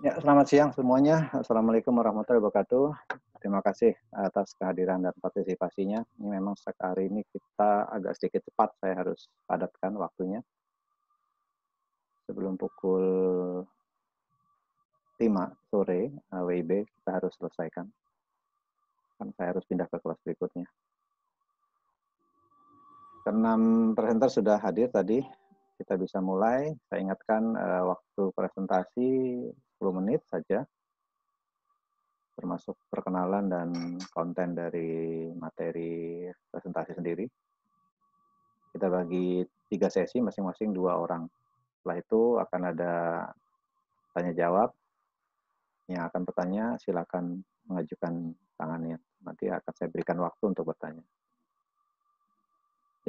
Ya, selamat siang semuanya. Assalamualaikum warahmatullahi wabarakatuh. Terima kasih atas kehadiran dan partisipasinya. Ini memang hari ini kita agak sedikit cepat, saya harus padatkan waktunya. Sebelum pukul 5 sore WIB kita harus selesaikan. Kan saya harus pindah ke kelas berikutnya. Keenam presenter sudah hadir tadi. Kita bisa mulai. Saya ingatkan waktu presentasi 10 menit saja, termasuk perkenalan dan konten dari materi presentasi sendiri. Kita bagi 3 sesi, masing-masing 2 orang. Setelah itu akan ada tanya jawab. Yang akan bertanya silakan mengajukan tangannya. Nanti akan saya berikan waktu untuk bertanya.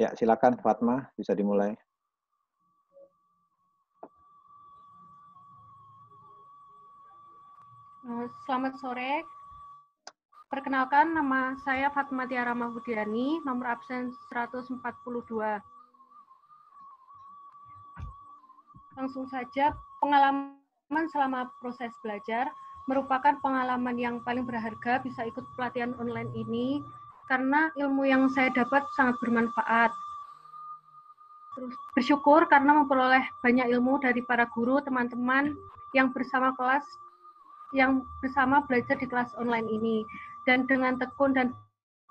Ya, silakan Fatma, bisa dimulai. Selamat sore. Perkenalkan, nama saya Fatma Tiara Mahfudiani, nomor absen 142. Langsung saja, pengalaman selama proses belajar merupakan pengalaman yang paling berharga bisa ikut pelatihan online ini, karena ilmu yang saya dapat sangat bermanfaat. Terus bersyukur karena memperoleh banyak ilmu dari para guru, teman-teman yang bersama belajar di kelas online ini. Dan dengan tekun dan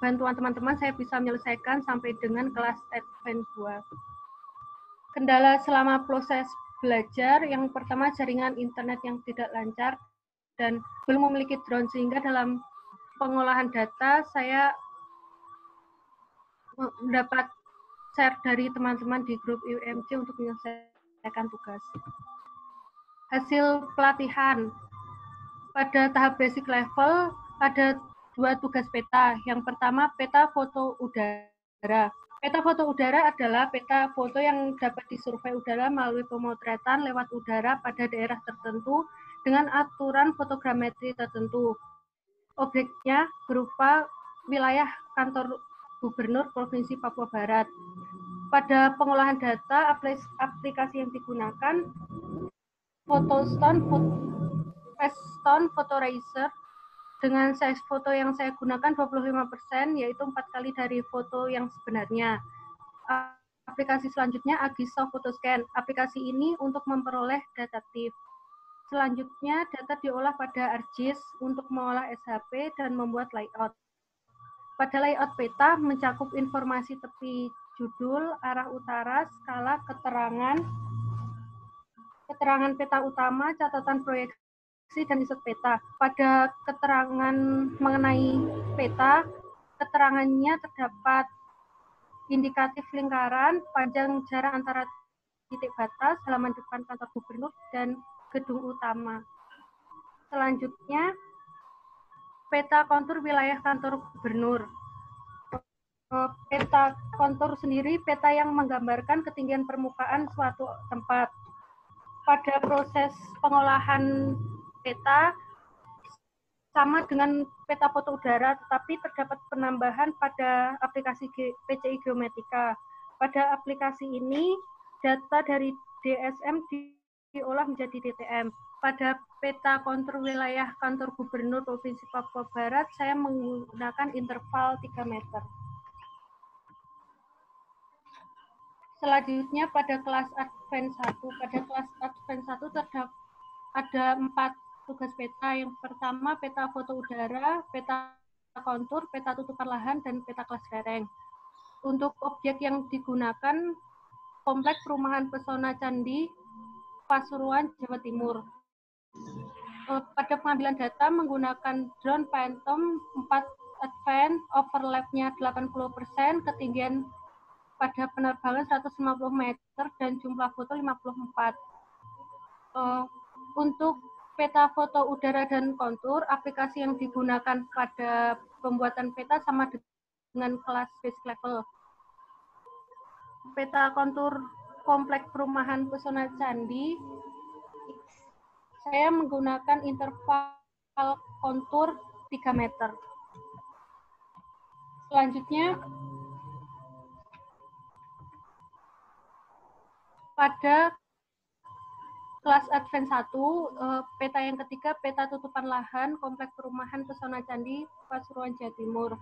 bantuan teman-teman, saya bisa menyelesaikan sampai dengan kelas Advance 2. Kendala selama proses belajar, yang pertama jaringan internet yang tidak lancar dan belum memiliki drone, sehingga dalam pengolahan data saya mendapat share dari teman-teman di grup UMC untuk menyelesaikan tugas. Hasil pelatihan, pada tahap basic level ada 2 tugas peta. Yang pertama, peta foto udara. Peta foto udara adalah peta foto yang dapat disurvei udara melalui pemotretan lewat udara pada daerah tertentu dengan aturan fotogrametri tertentu. Objeknya berupa wilayah kantor Gubernur Provinsi Papua Barat. Pada pengolahan data, aplikasi yang digunakan Stone Photoracer dengan size foto yang saya gunakan 25%, yaitu 4 kali dari foto yang sebenarnya. Aplikasi selanjutnya Agisoft Photoscan. Aplikasi ini untuk memperoleh data TIFF. Selanjutnya data diolah pada ArcGIS untuk mengolah SHP dan membuat layout. Pada layout peta mencakup informasi tepi judul, arah utara, skala, keterangan peta utama, catatan proyeksi, dan riset peta. Pada keterangan mengenai peta, keterangannya terdapat indikatif lingkaran, panjang jarak antara titik batas, halaman depan kantor gubernur, dan gedung utama. Selanjutnya, peta kontur wilayah kantor gubernur. Peta kontur sendiri peta yang menggambarkan ketinggian permukaan suatu tempat. Pada proses pengolahan peta sama dengan peta foto udara, tetapi terdapat penambahan pada aplikasi PCI Geomatika. Pada aplikasi ini, data dari DSM diolah menjadi DTM. Pada peta kontur wilayah kantor gubernur Provinsi Papua Barat, saya menggunakan interval 3 meter. Selanjutnya pada kelas Advance 1. Pada kelas Advance 1 terdapat ada 4 tugas peta. Yang pertama peta foto udara, peta kontur, peta tutupan lahan, dan peta kelas lereng. Untuk objek yang digunakan komplek perumahan Pesona Candi, Pasuruan, Jawa Timur. Pada pengambilan data menggunakan drone Phantom 4 Advance, overlap-nya 80%, ketinggian pada penerbangan 150 meter, dan jumlah foto 54. Untuk peta foto udara dan kontur, aplikasi yang digunakan pada pembuatan peta sama dengan kelas basic level. Peta kontur komplek perumahan Pesona Candi, saya menggunakan interval kontur 3 meter. Selanjutnya, pada kelas Advent 1, peta yang ketiga, peta tutupan lahan Kompleks Perumahan Pesona Candi, Pasuruan, Jawa Timur.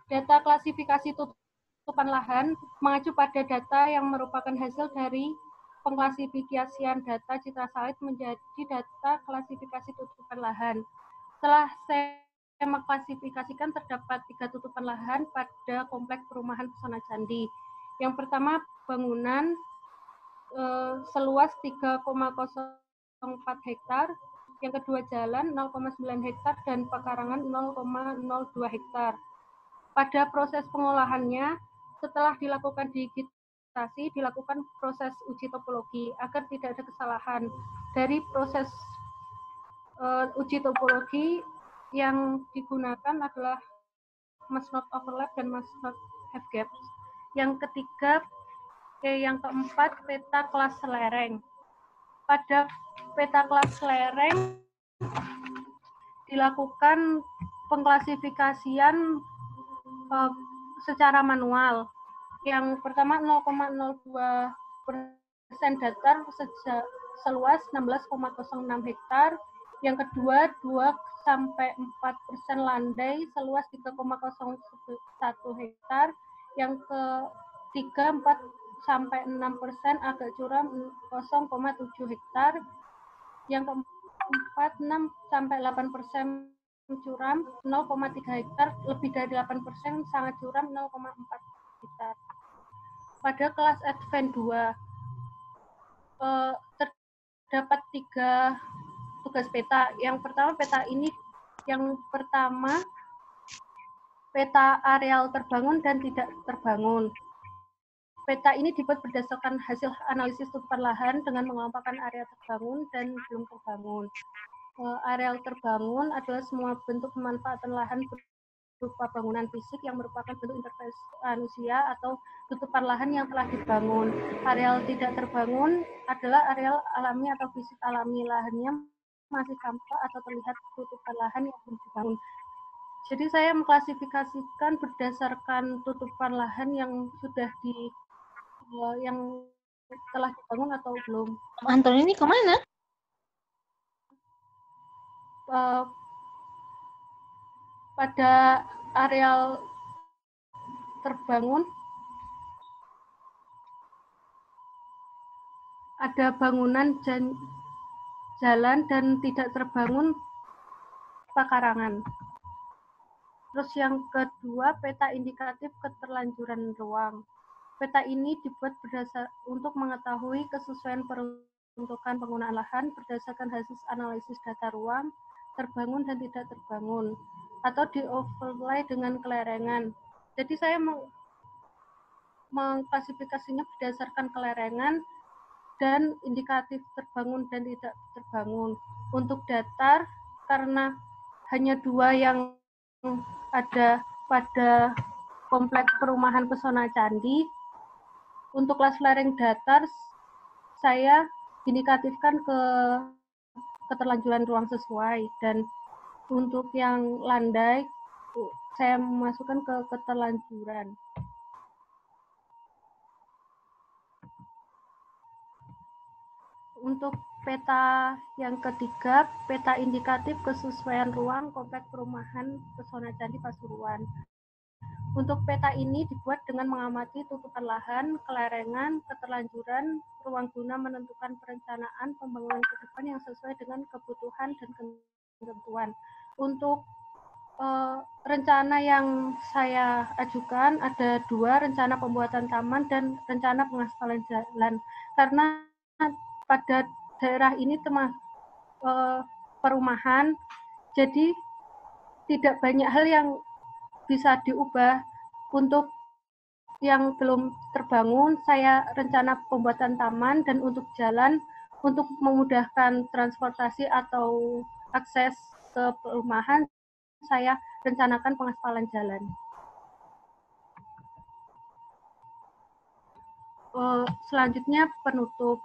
Data klasifikasi tutupan lahan mengacu pada data yang merupakan hasil dari pengklasifikasian data citra sawit menjadi data klasifikasi tutupan lahan. Setelah saya mengklasifikasikan, terdapat 3 tutupan lahan pada Kompleks Perumahan Pesona Candi. Yang pertama, bangunan seluas 3,04 hektar, yang kedua jalan 0,9 hektar, dan pekarangan 0,02 hektar. Pada proses pengolahannya, setelah dilakukan digitasi, dilakukan proses uji topologi agar tidak ada kesalahan. Dari proses uji topologi yang digunakan adalah must not overlap dan must not have gaps. Yang ketiga, yang keempat, peta kelas lereng. Pada peta kelas lereng dilakukan pengklasifikasian secara manual. Yang pertama 0,02% datar seluas 16,06 hektar. Yang kedua 2-4% landai seluas 3,01 hektar. Yang ketiga 4-6% agak curam 0,7 hektar. Yang keempat 6-8% curam 0,3 hektar, lebih dari 8% sangat curam 0,4 hektar. Pada kelas Advent 2 terdapat 3 tugas peta. Yang pertama, peta areal terbangun dan tidak terbangun. Peta ini dibuat berdasarkan hasil analisis tutupan lahan dengan mengelompokkan area terbangun dan belum terbangun. Areal terbangun adalah semua bentuk pemanfaatan lahan berupa bangunan fisik yang merupakan bentuk intervensi manusia atau tutupan lahan yang telah dibangun. Areal tidak terbangun adalah areal alami atau fisik alami, lahannya masih tampak atau terlihat tutupan lahan yang belum dibangun. Jadi saya mengklasifikasikan berdasarkan tutupan lahan yang sudah yang telah dibangun atau belum. Anton ini kemana? Pada areal terbangun ada bangunan jalan dan tidak terbangun pekarangan. Terus yang kedua, peta indikatif keterlanjuran ruang. Peta ini dibuat untuk mengetahui kesesuaian peruntukan penggunaan lahan berdasarkan hasil analisis data ruang terbangun dan tidak terbangun, atau di overlay dengan kelerengan. Jadi saya mengklasifikasinya berdasarkan kelerengan dan indikatif terbangun dan tidak terbangun. Untuk datar, karena hanya 2 yang ada pada Kompleks Perumahan Pesona Candi, untuk kelas lereng datar saya indikatifkan ke keterlanjuran ruang sesuai, dan untuk yang landai saya memasukkan ke keterlanjuran. Untuk peta yang ketiga, peta indikatif kesesuaian ruang Kompleks Perumahan Pesona Candi Pasuruan. Untuk peta ini dibuat dengan mengamati tutupan lahan, kelerengan, keterlanjuran, ruang guna menentukan perencanaan pembangunan ke depan yang sesuai dengan kebutuhan dan ketentuan. Untuk rencana yang saya ajukan ada 2, rencana pembuatan taman dan rencana pengaspalan jalan. Karena pada daerah ini perumahan, jadi tidak banyak hal yang bisa diubah. Untuk yang belum terbangun, saya rencana pembuatan taman, dan untuk jalan, untuk memudahkan transportasi atau akses ke perumahan, saya rencanakan pengaspalan jalan. Selanjutnya penutup.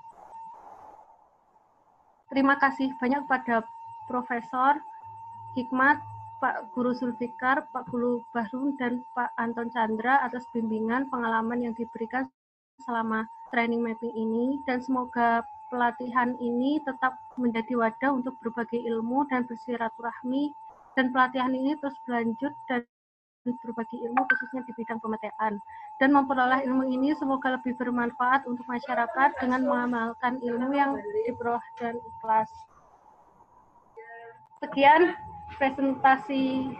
Terima kasih banyak kepada Profesor Hikmat, Pak Guru Zulfikar, Pak Guru Bahrun, dan Pak Anton Chandra atas bimbingan pengalaman yang diberikan selama training mapping ini, dan semoga pelatihan ini tetap menjadi wadah untuk berbagi ilmu dan bersilaturahmi, dan pelatihan ini terus berlanjut dan berbagi ilmu khususnya di bidang pemetaan. Dan memperoleh ilmu ini semoga lebih bermanfaat untuk masyarakat dengan mengamalkan ilmu yang diperoleh dan ikhlas. Sekian presentasi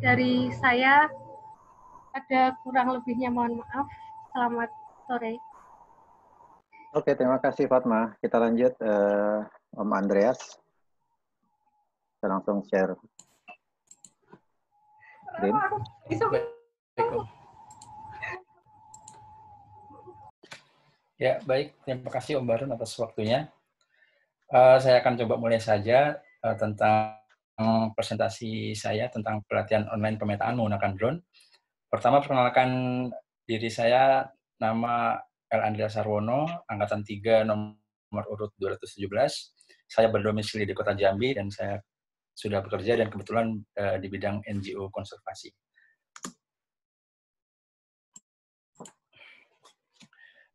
dari saya. Ada kurang lebihnya mohon maaf. Selamat sore. Oke, terima kasih Fatma. Kita lanjut Om Andreas. Kita langsung share. Ya, baik. Terima kasih Om Barun atas waktunya. Saya akan coba mulai saja tentang presentasi saya tentang pelatihan online pemetaan menggunakan drone. Pertama, perkenalkan diri saya, nama L. Andreas Sarwono, Angkatan 3, nomor urut 217. Saya berdomisili di Kota Jambi dan saya sudah bekerja dan kebetulan di bidang NGO konservasi.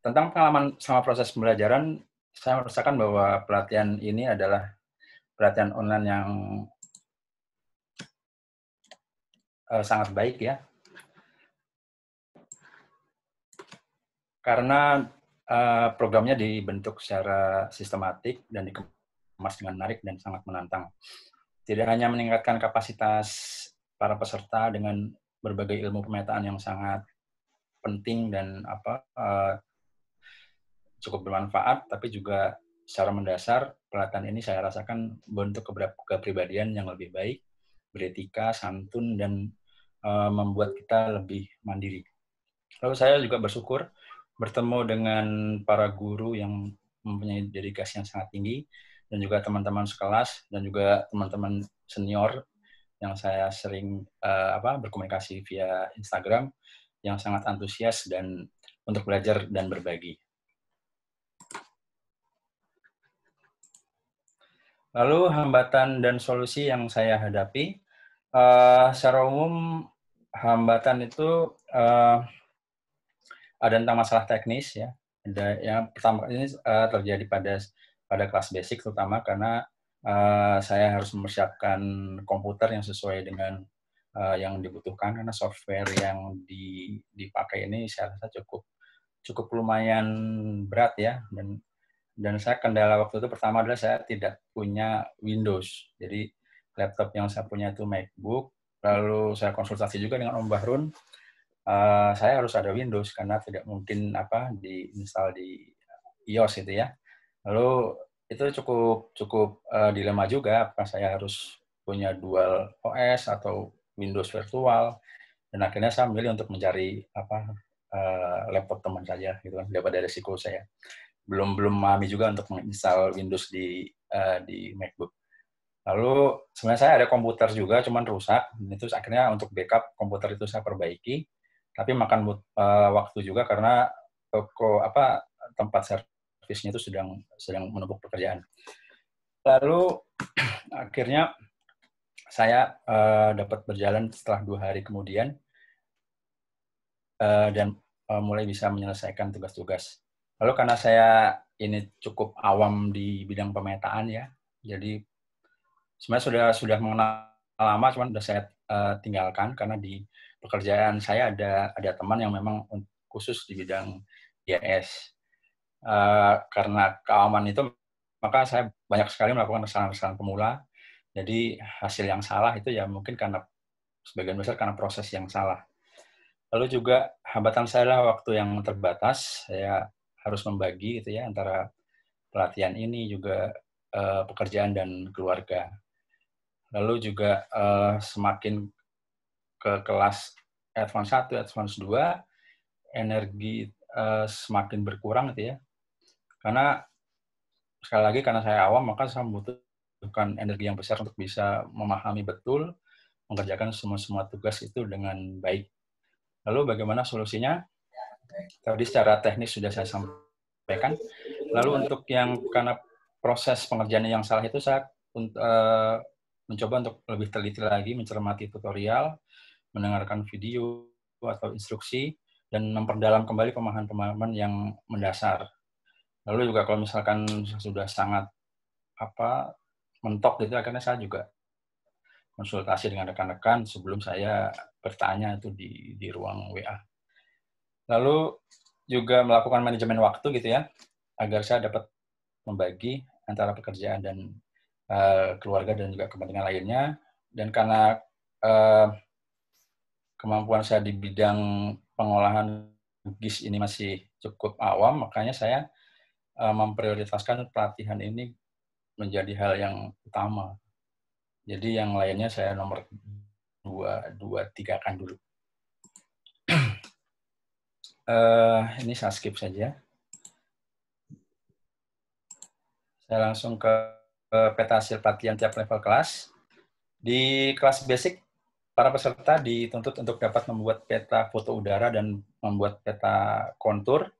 Tentang pengalaman selama proses pembelajaran, saya merasakan bahwa pelatihan ini adalah pelatihan online yang sangat baik ya. Karena programnya dibentuk secara sistematik dan dikemas dengan menarik dan sangat menantang. Tidak hanya meningkatkan kapasitas para peserta dengan berbagai ilmu pemetaan yang sangat penting dan cukup bermanfaat, tapi juga secara mendasar pelatihan ini saya rasakan bentuk kepribadian yang lebih baik, beretika, santun, dan membuat kita lebih mandiri. Lalu saya juga bersyukur bertemu dengan para guru yang mempunyai dedikasi yang sangat tinggi, dan juga teman-teman sekelas, dan juga teman-teman senior yang saya sering berkomunikasi via Instagram, yang sangat antusias dan untuk belajar dan berbagi. Lalu hambatan dan solusi yang saya hadapi, secara umum hambatan itu ada tentang masalah teknis ya. Ada yang pertama ini terjadi pada kelas basic terutama karena saya harus mempersiapkan komputer yang sesuai dengan yang dibutuhkan karena software yang dipakai ini saya rasa cukup lumayan berat ya, dan saya kendala waktu itu pertama adalah saya tidak punya Windows. Jadi laptop yang saya punya itu MacBook, lalu saya konsultasi juga dengan Om Bahrun. Saya harus ada Windows karena tidak mungkin diinstal di iOS itu ya. Lalu itu cukup dilema juga, apakah saya harus punya dual OS atau Windows virtual, dan akhirnya saya memilih untuk mencari laptop teman saja gitu kan, daripada risiko saya belum memahami juga untuk menginstal Windows di MacBook. Lalu sebenarnya saya ada komputer juga, cuman rusak. Itu akhirnya untuk backup komputer itu saya perbaiki, tapi makan waktu juga karena tempat servisnya itu sedang menumpuk pekerjaan. Lalu akhirnya saya dapat berjalan setelah 2 hari kemudian dan mulai bisa menyelesaikan tugas-tugas. Lalu karena saya ini cukup awam di bidang pemetaan ya, jadi sebenarnya sudah mengenal lama, cuman sudah saya tinggalkan karena di pekerjaan saya ada teman yang memang khusus di bidang IAS. Karena keawaman itu, maka saya banyak sekali melakukan kesalahan-kesalahan pemula. Jadi hasil yang salah itu ya mungkin karena sebagian besar karena proses yang salah. Lalu juga hambatan saya adalah waktu yang terbatas. Saya harus membagi gitu ya antara pelatihan ini juga pekerjaan dan keluarga. Lalu juga semakin ke kelas advance 1, advance 2, energi semakin berkurang gitu ya. Karena sekali lagi karena saya awam, maka saya membutuhkan energi yang besar untuk bisa memahami betul, mengerjakan semua tugas itu dengan baik. Lalu bagaimana solusinya? Tadi secara teknis sudah saya sampaikan. Lalu untuk yang karena proses pengerjaan yang salah itu saya mencoba untuk lebih teliti lagi, mencermati tutorial, mendengarkan video atau instruksi, dan memperdalam kembali pemahaman-pemahaman yang mendasar. Lalu juga kalau misalkan sudah sangat mentok gitu, akhirnya saya juga konsultasi dengan rekan-rekan sebelum saya bertanya itu di ruang WA. Lalu juga melakukan manajemen waktu gitu ya, agar saya dapat membagi antara pekerjaan dan keluarga dan juga kepentingan lainnya. Dan karena kemampuan saya di bidang pengolahan GIS ini masih cukup awam, makanya saya memprioritaskan pelatihan ini menjadi hal yang utama. Jadi yang lainnya saya nomor 2, 3 kan dulu. Ini saya skip saja. Saya langsung ke peta hasil pelatihan tiap level kelas. Di kelas basic, para peserta dituntut untuk dapat membuat peta foto udara dan membuat peta kontur.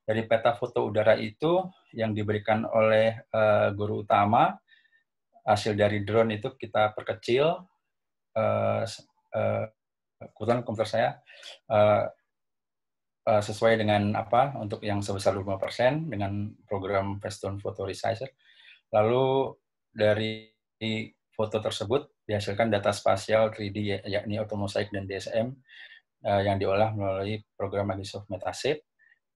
Dari peta foto udara itu yang diberikan oleh guru utama, hasil dari drone itu kita perkecil. Kebetulan komputer saya sesuai dengan untuk yang sebesar 5% dengan program Facetune Photo Resizer. Lalu dari foto tersebut dihasilkan data spasial 3D yakni automosaic dan DSM yang diolah melalui program Microsoft Metashape.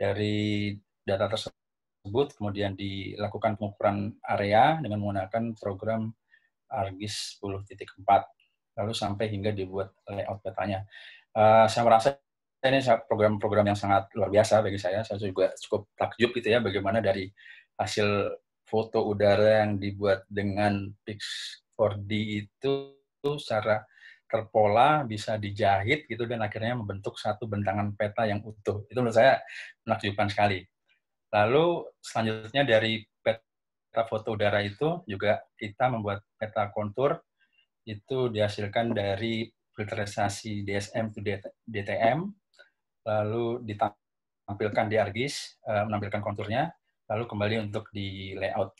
Dari data tersebut kemudian dilakukan pengukuran area dengan menggunakan program ArcGIS 10.4 lalu sampai hingga dibuat layout petanya. Saya merasa ini program-program yang sangat luar biasa bagi saya. Saya juga cukup takjub gitu ya bagaimana dari hasil foto udara yang dibuat dengan Pix4D itu secara terpola bisa dijahit gitu dan akhirnya membentuk satu bentangan peta yang utuh. Itu menurut saya menakjubkan sekali. Lalu selanjutnya dari peta foto udara itu juga kita membuat peta kontur itu dihasilkan dari filterisasi DSM to DTM, lalu ditampilkan di ArcGIS, menampilkan konturnya, lalu kembali untuk di layout.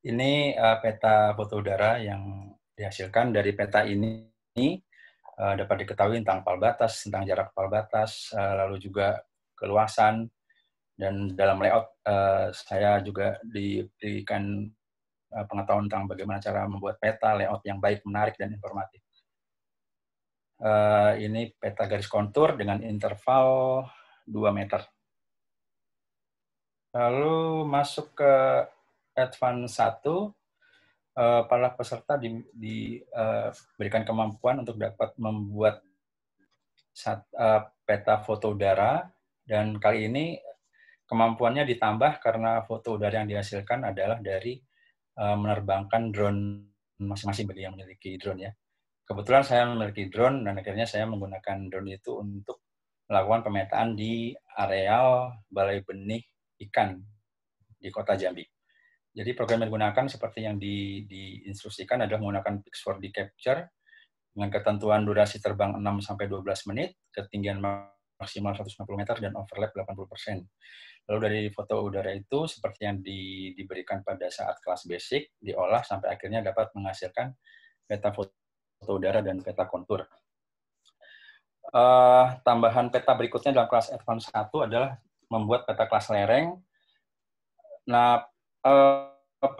Ini peta foto udara yang dihasilkan. Dari peta ini dapat diketahui tentang pal batas, tentang jarak pal batas, lalu juga keluasan, dan dalam layout saya juga diberikan pengetahuan tentang bagaimana cara membuat peta, layout yang baik, menarik, dan informatif. Ini peta garis kontur dengan interval 2 meter. Lalu masuk ke Advance 1, para peserta diberikan kemampuan untuk dapat membuat peta foto udara, dan kali ini kemampuannya ditambah karena foto udara yang dihasilkan adalah dari menerbangkan drone masing-masing bagi yang memiliki drone ya. Kebetulan saya memiliki drone dan akhirnya saya menggunakan drone itu untuk melakukan pemetaan di areal Balai Benih Ikan di Kota Jambi. Jadi program yang digunakan seperti yang diinstruksikan adalah menggunakan Pix4D Capture dengan ketentuan durasi terbang 6-12 menit, ketinggian maksimal 150 meter, dan overlap 80%. Lalu dari foto udara itu, seperti yang diberikan pada saat kelas basic, diolah sampai akhirnya dapat menghasilkan peta foto udara dan peta kontur. Tambahan peta berikutnya dalam kelas Advance 1 adalah membuat peta kelas lereng. Nah,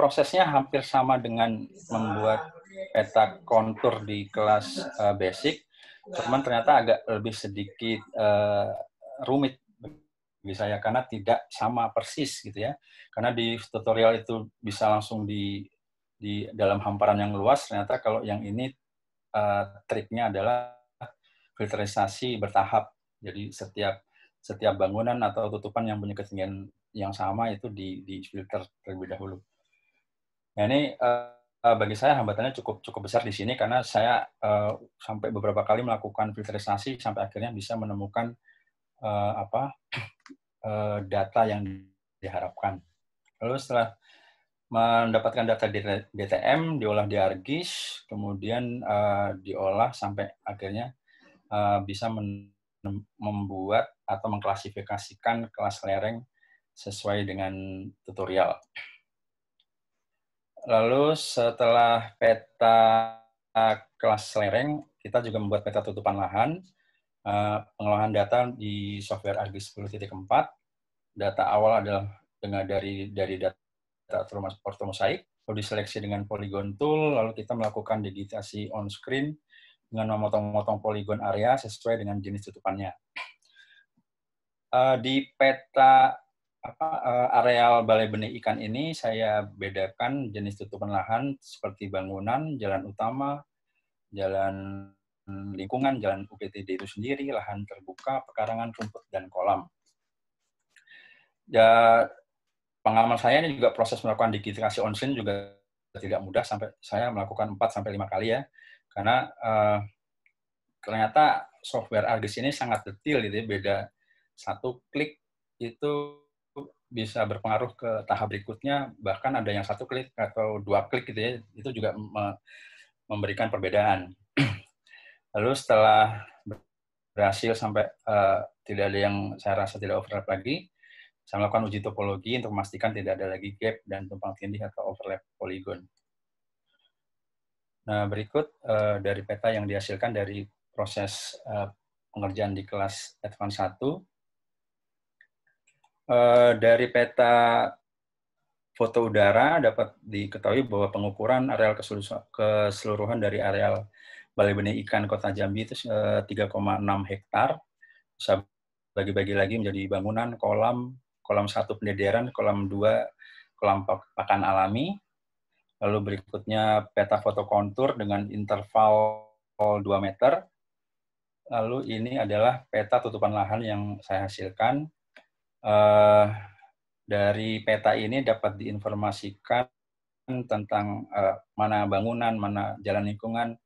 prosesnya hampir sama dengan membuat peta kontur di kelas basic, cuman ternyata agak lebih sedikit rumit bagi saya karena tidak sama persis gitu ya. Karena di tutorial itu bisa langsung di dalam hamparan yang luas, ternyata kalau yang ini triknya adalah filterisasi bertahap. Jadi setiap bangunan atau tutupan yang punya ketinggian yang sama itu di filter terlebih dahulu. Nah, ini bagi saya hambatannya cukup besar di sini karena saya sampai beberapa kali melakukan filterisasi sampai akhirnya bisa menemukan data yang diharapkan. Lalu setelah mendapatkan data DTM, diolah di ArcGIS, kemudian diolah sampai akhirnya bisa membuat atau mengklasifikasikan kelas lereng sesuai dengan tutorial. Lalu setelah peta kelas lereng, kita juga membuat peta tutupan lahan, pengolahan data di software ArcGIS 10.4, data awal adalah dari data ortomosaik, lalu diseleksi dengan polygon tool, lalu kita melakukan digitasi on screen dengan memotong-motong poligon area sesuai dengan jenis tutupannya. Di peta areal balai benih ikan ini saya bedakan jenis tutupan lahan seperti bangunan, jalan utama, jalan lingkungan, jalan UPTD itu sendiri, lahan terbuka, pekarangan, rumput, dan kolam. Ya, pengalaman saya ini juga proses melakukan digitasi on-screen juga tidak mudah, sampai saya melakukan 4-5 kali ya, karena ternyata software ArcGIS ini sangat detail gitu ya, beda satu klik itu bisa berpengaruh ke tahap berikutnya, bahkan ada yang 1 klik atau 2 klik gitu ya, itu juga memberikan perbedaan. Lalu setelah berhasil sampai tidak ada yang saya rasa tidak overlap lagi, saya melakukan uji topologi untuk memastikan tidak ada lagi gap dan tumpang tindih atau overlap poligon. Nah, berikut dari peta yang dihasilkan dari proses pengerjaan di kelas Advance 1. Dari peta foto udara dapat diketahui bahwa pengukuran areal keseluruhan dari areal Balai Benih Ikan Kota Jambi itu 3,6 hektar. Bisa bagi-bagi lagi menjadi bangunan, kolam 1 pendederan, kolam 2 kolam pakan alami. Lalu berikutnya peta foto kontur dengan interval 2 meter. Lalu ini adalah peta tutupan lahan yang saya hasilkan. Dari peta ini dapat diinformasikan tentang mana bangunan, mana jalan lingkungan,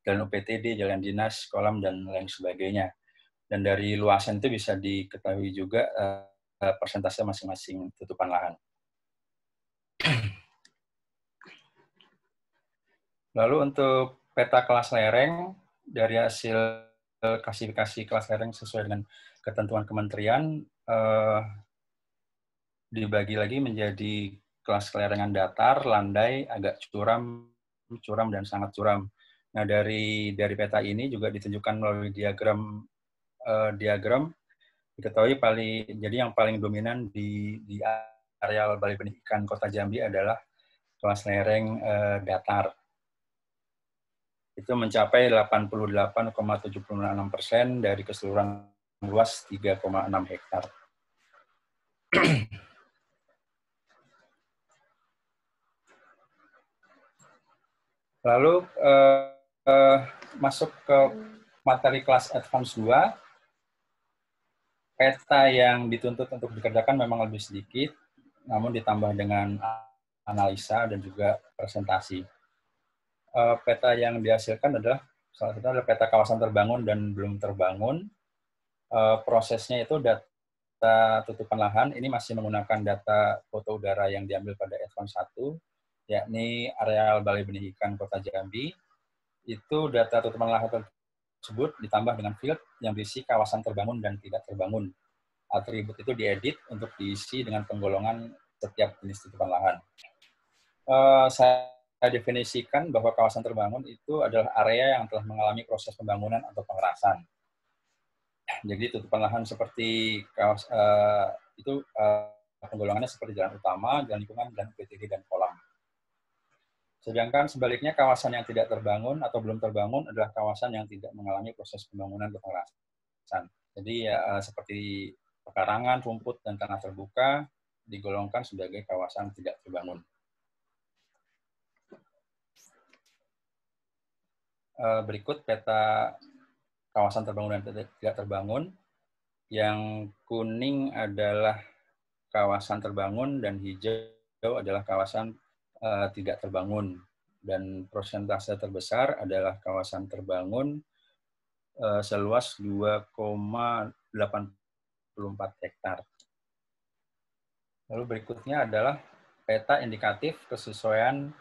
jalan UPTD, jalan dinas, kolam, dan lain sebagainya. Dan dari luasan itu bisa diketahui juga persentase masing-masing tutupan lahan. Lalu untuk peta kelas lereng, dari hasil klasifikasi kelas lereng sesuai dengan ketentuan kementerian, dibagi lagi menjadi kelas kelerengan datar, landai, agak curam, dan sangat curam. Nah, dari peta ini juga ditunjukkan melalui diagram diketahui jadi yang paling dominan di areal Balai Benih Ikan Kota Jambi adalah kelas lereng datar. Itu mencapai 88,76% dari keseluruhan luas 3,6 hektar. Lalu masuk ke materi kelas Advance 2, peta yang dituntut untuk dikerjakan memang lebih sedikit, namun ditambah dengan analisa dan juga presentasi. Peta yang dihasilkan adalah, salah satu adalah peta kawasan terbangun dan belum terbangun. Prosesnya itu data tutupan lahan, ini masih menggunakan data foto udara yang diambil pada Advance 1, yakni areal Balai Benih Ikan Kota Jambi. Itu data tutupan lahan tersebut ditambah dengan field yang berisi kawasan terbangun dan tidak terbangun. Atribut itu diedit untuk diisi dengan penggolongan setiap jenis tutupan lahan. Saya definisikan bahwa kawasan terbangun itu adalah area yang telah mengalami proses pembangunan atau pengerasan. Jadi tutupan lahan seperti penggolongannya seperti jalan utama, jalan lingkungan, dan UPTD dan kolam. Sedangkan sebaliknya kawasan yang tidak terbangun atau belum terbangun adalah kawasan yang tidak mengalami proses pembangunan atau pengerasan. Jadi seperti pekarangan, rumput, dan tanah terbuka digolongkan sebagai kawasan tidak terbangun. Berikut peta kawasan terbangun dan tidak terbangun. Yang kuning adalah kawasan terbangun dan hijau adalah kawasan tidak terbangun. Dan persentase terbesar adalah kawasan terbangun seluas 2,84 hektar. Lalu berikutnya adalah peta indikatif kesesuaian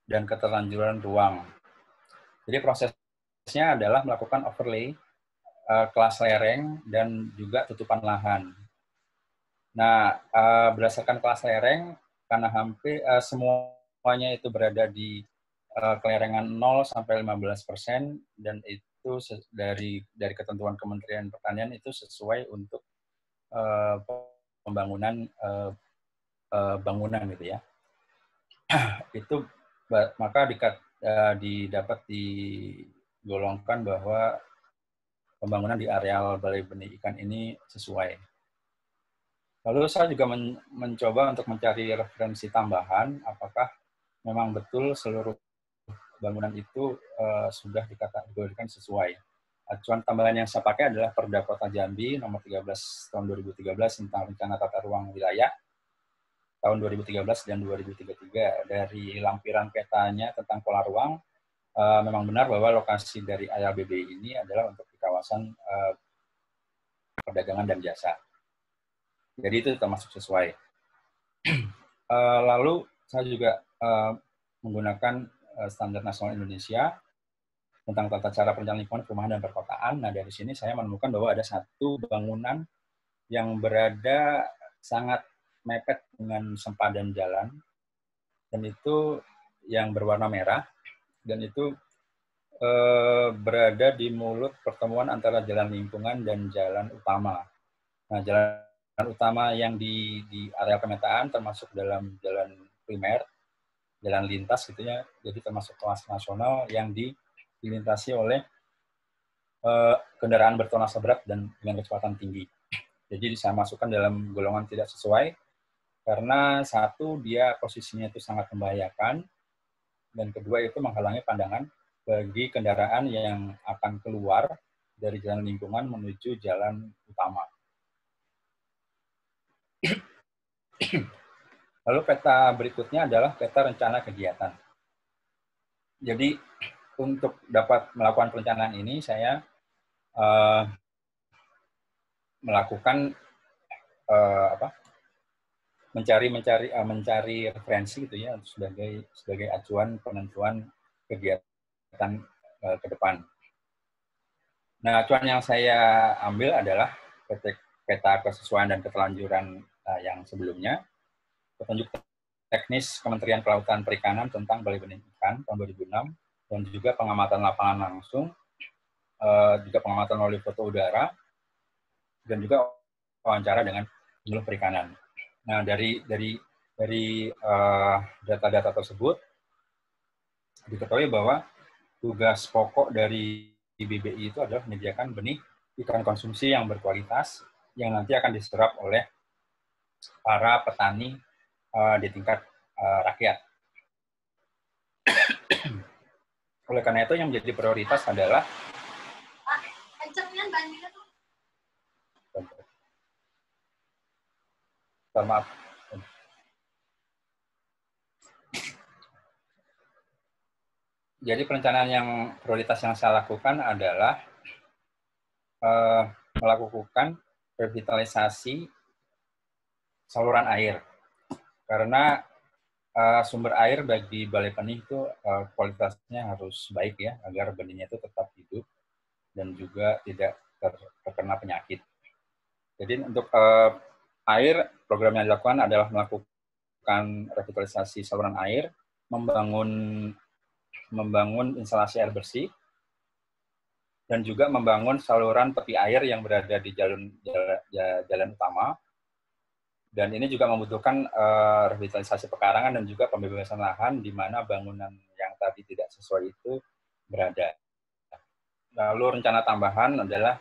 dan keterlanjuran ruang. Jadi prosesnya adalah melakukan overlay kelas lereng dan juga tutupan lahan. Nah, berdasarkan kelas lereng, karena hampir semuanya itu berada di kelerengan 0 sampai 15%, dan itu dari ketentuan Kementerian Pertanian itu sesuai untuk pembangunan bangunan gitu ya. Itu maka dapat digolongkan bahwa pembangunan di areal Balai Benih Ikan ini sesuai. Lalu saya juga mencoba untuk mencari referensi tambahan, apakah memang betul seluruh bangunan itu sudah dikategorikan sesuai. Acuan tambahan yang saya pakai adalah Perda Kota Jambi nomor 13 tahun 2013 tentang rencana tata ruang wilayah tahun 2013 dan 2033. Dari lampiran petanya tentang pola ruang, memang benar bahwa lokasi dari areal BBI ini adalah untuk di kawasan perdagangan dan jasa. Jadi itu termasuk sesuai. Lalu saya juga menggunakan Standar Nasional Indonesia tentang tata cara perencanaan lingkungan perumahan dan perkotaan. Nah, dari sini saya menemukan bahwa ada satu bangunan yang berada sangat mepet dengan sempadan jalan, dan itu yang berwarna merah, dan itu berada di mulut pertemuan antara jalan lingkungan dan jalan utama. Nah, jalan utama yang di area pemetaan termasuk dalam jalan primer, jalan lintas gitu ya, jadi termasuk kelas nasional yang dilintasi oleh kendaraan bertonase berat dan dengan kecepatan tinggi. Jadi saya masukkan dalam golongan tidak sesuai karena satu, dia posisinya itu sangat membahayakan, dan kedua itu menghalangi pandangan bagi kendaraan yang akan keluar dari jalan lingkungan menuju jalan utama. Lalu peta berikutnya adalah peta rencana kegiatan. Jadi untuk dapat melakukan perencanaan ini, saya melakukan mencari referensi gitu ya sebagai acuan penentuan kegiatan ke depan. Nah, acuan yang saya ambil adalah peta kesesuaian dan ketelanjuran yang sebelumnya, petunjuk teknis Kementerian Kelautan Perikanan tentang Balai Benih Ikan tahun 2006, dan juga pengamatan lapangan langsung, juga pengamatan melalui foto udara, dan juga wawancara dengan penyuluh perikanan. Nah, dari data-data tersebut diketahui bahwa tugas pokok dari BBI itu adalah menyediakan benih ikan konsumsi yang berkualitas yang nanti akan diserap oleh para petani di tingkat rakyat. Oleh karena itu yang menjadi prioritas adalah maaf. Jadi perencanaan yang prioritas yang saya lakukan adalah melakukan revitalisasi saluran air. Karena sumber air bagi Balai Benih itu kualitasnya harus baik ya, agar benihnya itu tetap hidup dan juga tidak terkena penyakit. Jadi untuk air, program yang dilakukan adalah melakukan revitalisasi saluran air, membangun instalasi air bersih, dan juga membangun saluran tepi air yang berada di jalan utama. Dan ini juga membutuhkan revitalisasi pekarangan dan juga pembebasan lahan di mana bangunan yang tadi tidak sesuai itu berada. Lalu rencana tambahan adalah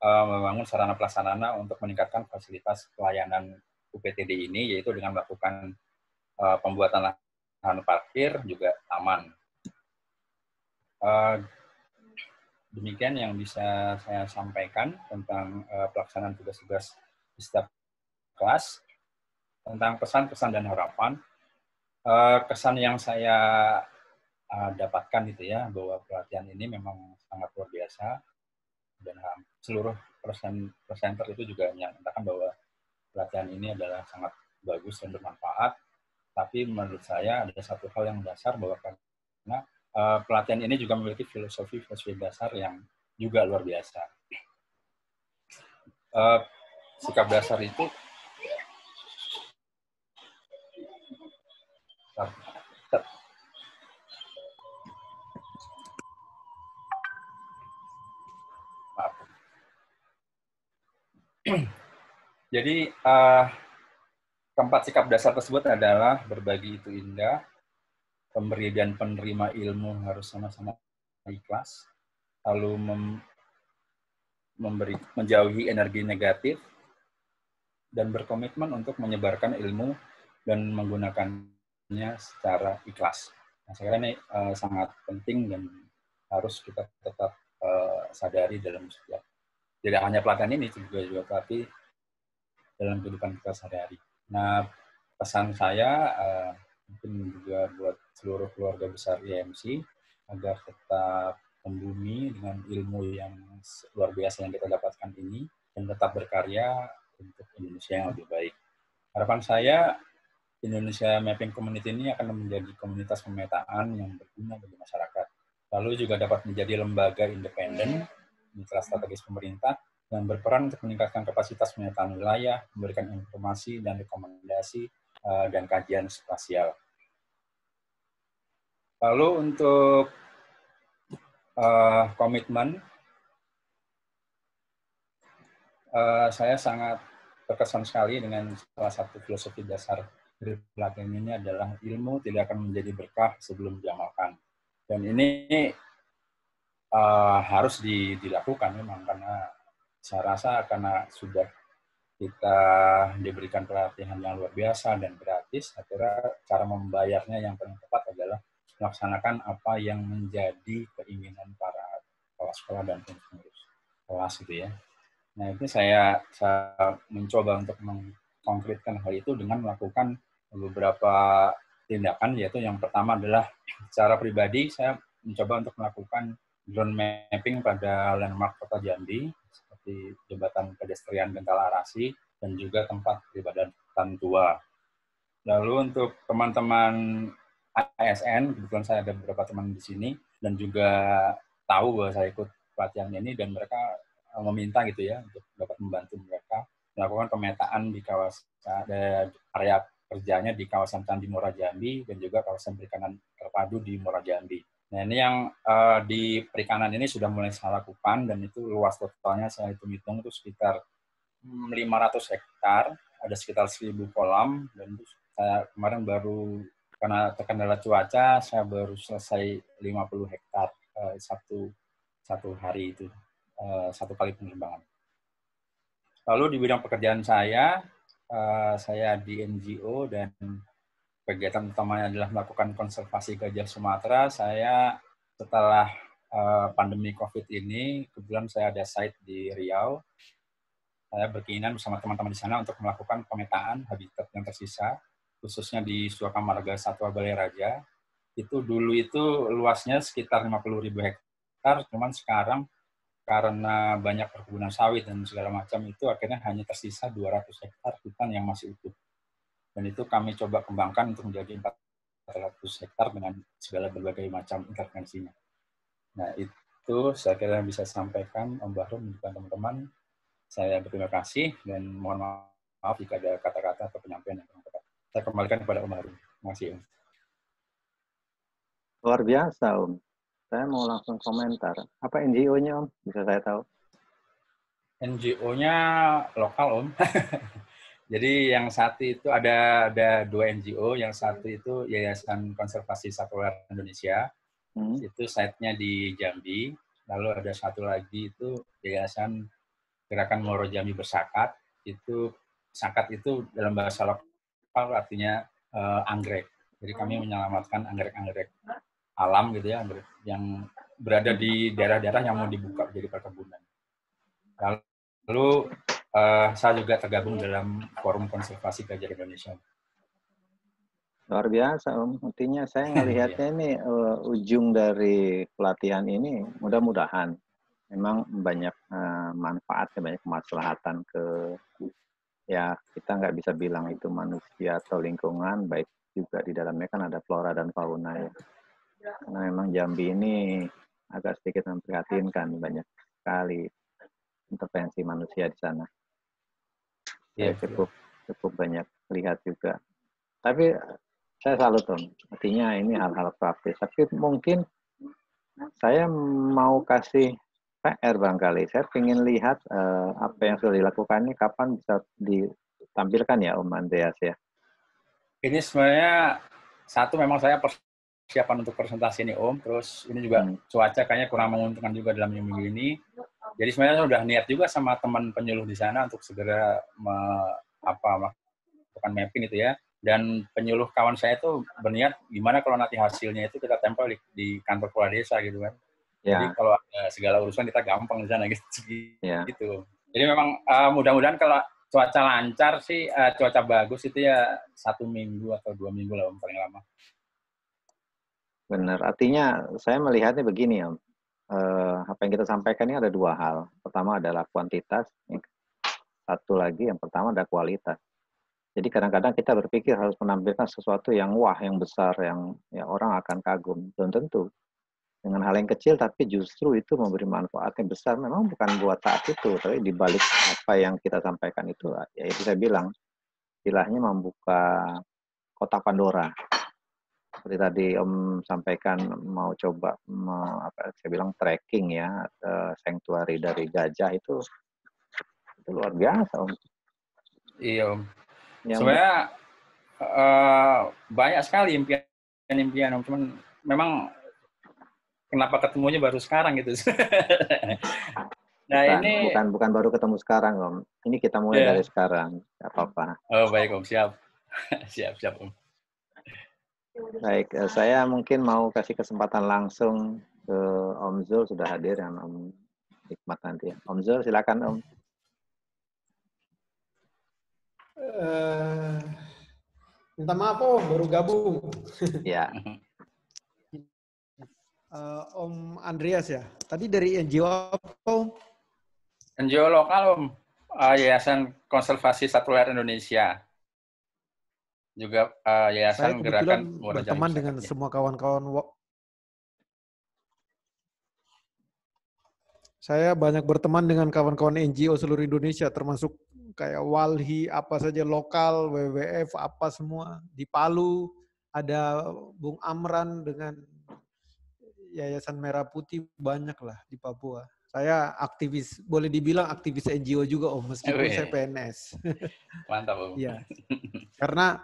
membangun sarana prasarana untuk meningkatkan fasilitas pelayanan UPTD ini, yaitu dengan melakukan pembuatan lahan parkir, juga taman. Demikian yang bisa saya sampaikan tentang pelaksanaan tugas-tugas di setiap kelas. Tentang pesan-pesan dan harapan, kesan yang saya dapatkan gitu ya, bahwa pelatihan ini memang sangat luar biasa, dan seluruh presenter itu juga menyatakan bahwa pelatihan ini adalah sangat bagus dan bermanfaat. Tapi menurut saya ada satu hal yang dasar, bahwa karena pelatihan ini juga memiliki filosofi dasar yang juga luar biasa. Sikap dasar itu Jadi keempat sikap dasar tersebut adalah berbagi itu indah, pemberi dan penerima ilmu harus sama-sama ikhlas, lalu menjauhi energi negatif, dan berkomitmen untuk menyebarkan ilmu dan menggunakannya secara ikhlas. Nah, saya kira ini sangat penting dan harus kita tetap sadari dalam setiap, tidak hanya pelatihan ini, juga tapi dalam kehidupan kita sehari-hari. Nah, pesan saya mungkin juga buat seluruh keluarga besar IMC agar tetap membumi dengan ilmu yang luar biasa yang kita dapatkan ini dan tetap berkarya untuk Indonesia yang lebih baik. Harapan saya Indonesia Mapping Community ini akan menjadi komunitas pemetaan yang berguna bagi masyarakat. Lalu juga dapat menjadi lembaga independen, mitra strategis pemerintah, yang berperan untuk meningkatkan kapasitas pemetaan wilayah, memberikan informasi dan rekomendasi dan kajian spasial. Lalu untuk komitmen, saya sangat terkesan sekali dengan salah satu filosofi dasar dari pelatihan ini adalah ilmu tidak akan menjadi berkah sebelum diamalkan. Dan ini harus dilakukan memang, karena saya rasa karena sudah kita diberikan pelatihan yang luar biasa dan gratis, saya kira cara membayarnya yang paling tepat adalah melaksanakan apa yang menjadi keinginan para kepala sekolah dan pengurus kelas gitu ya. Nah, itu saya mencoba untuk mengkonkretkan hal itu dengan melakukan beberapa tindakan, yaitu yang pertama adalah secara pribadi saya mencoba untuk melakukan drone mapping pada landmark Kota Jambi, seperti jembatan pedestrian Bental Arasi, dan juga tempat peribadatan tua. Lalu untuk teman-teman ASN, kebetulan saya ada beberapa teman di sini, dan juga tahu bahwa saya ikut pelatihan ini, dan mereka meminta gitu ya, untuk dapat membantu mereka melakukan pemetaan di kawasan area kerjanya di kawasan Candi Muara Jambi, dan juga kawasan perikanan terpadu di Muara Jambi. Nah, ini yang di perikanan ini sudah mulai saya lakukan, dan itu luas totalnya saya hitung-hitung itu sekitar 500 hektar, ada sekitar 1.000 kolam, dan itu saya kemarin baru, karena terkendala cuaca, saya baru selesai 50 hektar satu hari itu, satu kali penerbangan. Lalu di bidang pekerjaan saya di NGO, dan kegiatan utamanya adalah melakukan konservasi gajah Sumatera. Saya setelah pandemi COVID ini, kebetulan saya ada site di Riau. Saya berkeinginan bersama teman-teman di sana untuk melakukan pemetaan habitat yang tersisa, khususnya di Suaka Marga Satwa Balai Raja. Itu dulu itu luasnya sekitar 50.000 hektar, cuman sekarang karena banyak perkebunan sawit dan segala macam itu akhirnya hanya tersisa 200 hektar hutan yang masih utuh. Dan itu kami coba kembangkan untuk menjadi 400 hektar dengan segala berbagai macam intervensinya. Nah, itu saya kira bisa sampaikan Om Bahrum dan teman-teman. Saya berterima kasih dan mohon maaf jika ada kata-kata atau penyampaian yang kurang tepat. Saya kembalikan kepada Om Bahrum. Terima kasih, Om. Luar biasa, Om. Saya mau langsung komentar. Apa NGO-nya, Om? Bisa saya tahu? NGO-nya lokal, Om. Jadi yang satu itu ada 2 NGO, yang satu itu Yayasan Konservasi Satwa Indonesia, itu site-nya di Jambi. Lalu ada satu lagi itu Yayasan Gerakan Moro Jambi Bersakat. Itu sakat itu dalam bahasa lokal artinya anggrek. Jadi kami menyelamatkan anggrek-anggrek alam gitu ya, anggrek yang berada di daerah-daerah yang mau dibuka menjadi perkebunan. Lalu saya juga tergabung dalam Forum Konservasi Gajah Indonesia. Luar biasa, Om. Artinya saya ngelihatnya ini ujung dari pelatihan ini, mudah-mudahan memang banyak manfaat, banyak kemaslahatan ke, ya kita nggak bisa bilang itu manusia atau lingkungan, baik juga di dalamnya kan ada flora dan fauna ya. Karena memang Jambi ini agak sedikit memprihatinkan, banyak sekali intervensi manusia di sana. Saya cukup banyak lihat juga. Tapi saya salut, Om. Artinya ini hal-hal praktis. Tapi mungkin saya mau kasih PR barangkali. Saya ingin lihat apa yang sudah dilakukan ini kapan bisa ditampilkan ya Om Andreas ya. Ini sebenarnya satu memang saya persiapan untuk presentasi ini Om, terus ini juga cuaca kayaknya kurang menguntungkan juga dalam minggu ini. Jadi sebenarnya saya udah niat juga sama teman penyuluh di sana untuk segera melakukan mapping itu ya. Dan penyuluh kawan saya itu berniat gimana kalau nanti hasilnya itu kita tempel di kantor kepala desa gitu kan. Ya. Jadi kalau ada segala urusan kita gampang di sana gitu. Ya. Gitu. Jadi memang mudah-mudahan kalau cuaca lancar sih, cuaca bagus itu ya 1 minggu atau 2 minggu lah Om, paling lama. Benar. Artinya saya melihatnya begini Om. Apa yang kita sampaikan ini ada dua hal. Pertama adalah kuantitas. Satu lagi yang pertama ada kualitas. Jadi kadang-kadang kita berpikir harus menampilkan sesuatu yang wah, yang besar, yang ya orang akan kagum. Belum tentu. Dengan hal yang kecil tapi justru itu memberi manfaat yang besar. Memang bukan buat saat itu, tapi di balik apa yang kita sampaikan itu, ya itu saya bilang, istilahnya membuka kotak Pandora. Seperti tadi Om sampaikan mau coba, saya bilang trekking ya, sanctuary dari gajah itu luar biasa Om. Iya Om. Sebenarnya banyak sekali impian Om, cuman memang kenapa ketemunya baru sekarang gitu. Nah, bukan baru ketemu sekarang Om. Ini kita mulai dari sekarang, nggak apa-apa. Oh baik Om, siap Om. Baik, saya mungkin mau kasih kesempatan langsung ke Om Zul, sudah hadir yang Om Hikmat nanti. Om Zul, silakan Om. Minta maaf Om, baru gabung. Ya. Om Andreas ya. Tadi dari NGO apa Om? NGO lokal Om, Yayasan Konservasi Satwa Liar Indonesia. Juga Yayasan Gerakan Saya berteman dengan semua kawan-kawan. Saya banyak berteman dengan kawan-kawan NGO seluruh Indonesia, termasuk kayak Walhi, apa saja lokal, WWF, apa semua. Di Palu ada Bung Amran dengan Yayasan Merah Putih, banyak lah di Papua. Saya aktivis, boleh dibilang aktivis NGO juga Om, meskipun saya PNS. Mantap Om. Ya, karena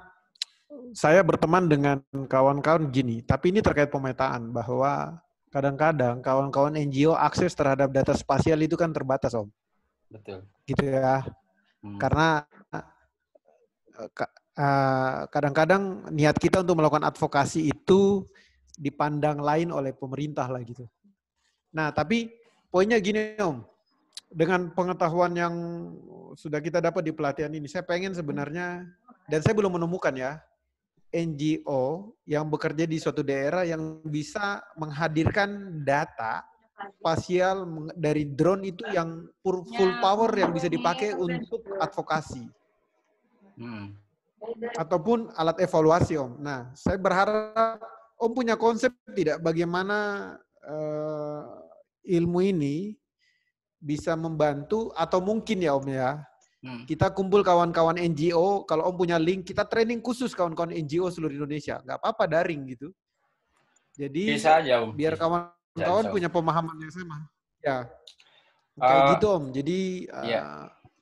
saya berteman dengan kawan-kawan gini, tapi ini terkait pemetaan, bahwa kadang-kadang kawan-kawan NGO akses terhadap data spasial itu kan terbatas Om. Betul. Gitu ya. Karena kadang-kadang niat kita untuk melakukan advokasi itu dipandang lain oleh pemerintah lah gitu. Nah, tapi poinnya gini Om, dengan pengetahuan yang sudah kita dapat di pelatihan ini, saya pengen sebenarnya, dan saya belum menemukan ya, NGO yang bekerja di suatu daerah yang bisa menghadirkan data spasial dari drone itu yang full power yang bisa dipakai untuk advokasi. Ataupun alat evaluasi Om. Nah, saya berharap Om punya konsep tidak bagaimana ilmu ini bisa membantu, atau mungkin ya Om ya, kita kumpul kawan-kawan NGO, kalau Om punya link, kita training khusus kawan-kawan NGO seluruh Indonesia. Nggak apa-apa daring gitu. Jadi bisa aja, Om. Biar kawan-kawan punya pemahaman yang sama. Ya, kayak gitu Om. Jadi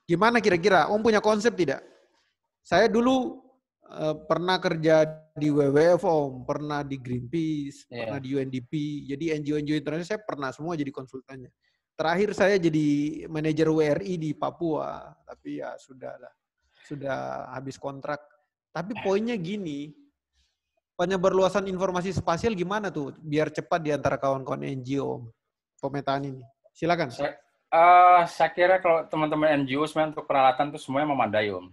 gimana kira-kira? Om punya konsep tidak? Saya dulu pernah kerja di WWF Om, pernah di Greenpeace, pernah di UNDP. Jadi NGO-NGO internasional saya pernah semua jadi konsultannya. Terakhir saya jadi manajer WRI di Papua, tapi ya sudah habis kontrak. Tapi poinnya gini, penyebarluasan informasi spasial gimana tuh biar cepat di antara kawan-kawan NGO pemetaan ini? Silakan. Saya kira kalau teman-teman NGO sebenarnya untuk peralatan tuh semuanya memadai Om.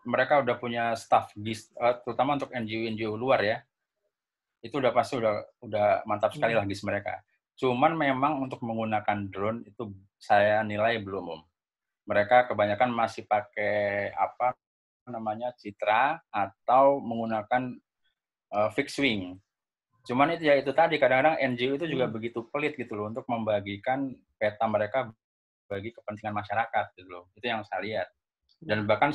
Mereka udah punya staff GIS, terutama untuk NGO luar ya. Itu udah pasti udah mantap sekali lah GIS mereka. Cuman memang untuk menggunakan drone itu saya nilai belum Om. Mereka kebanyakan masih pakai Citra atau menggunakan fixed wing. Cuman itu tadi kadang-kadang NGO itu juga begitu pelit gitu loh untuk membagikan peta mereka bagi kepentingan masyarakat gitu loh. Itu yang saya lihat. Dan bahkan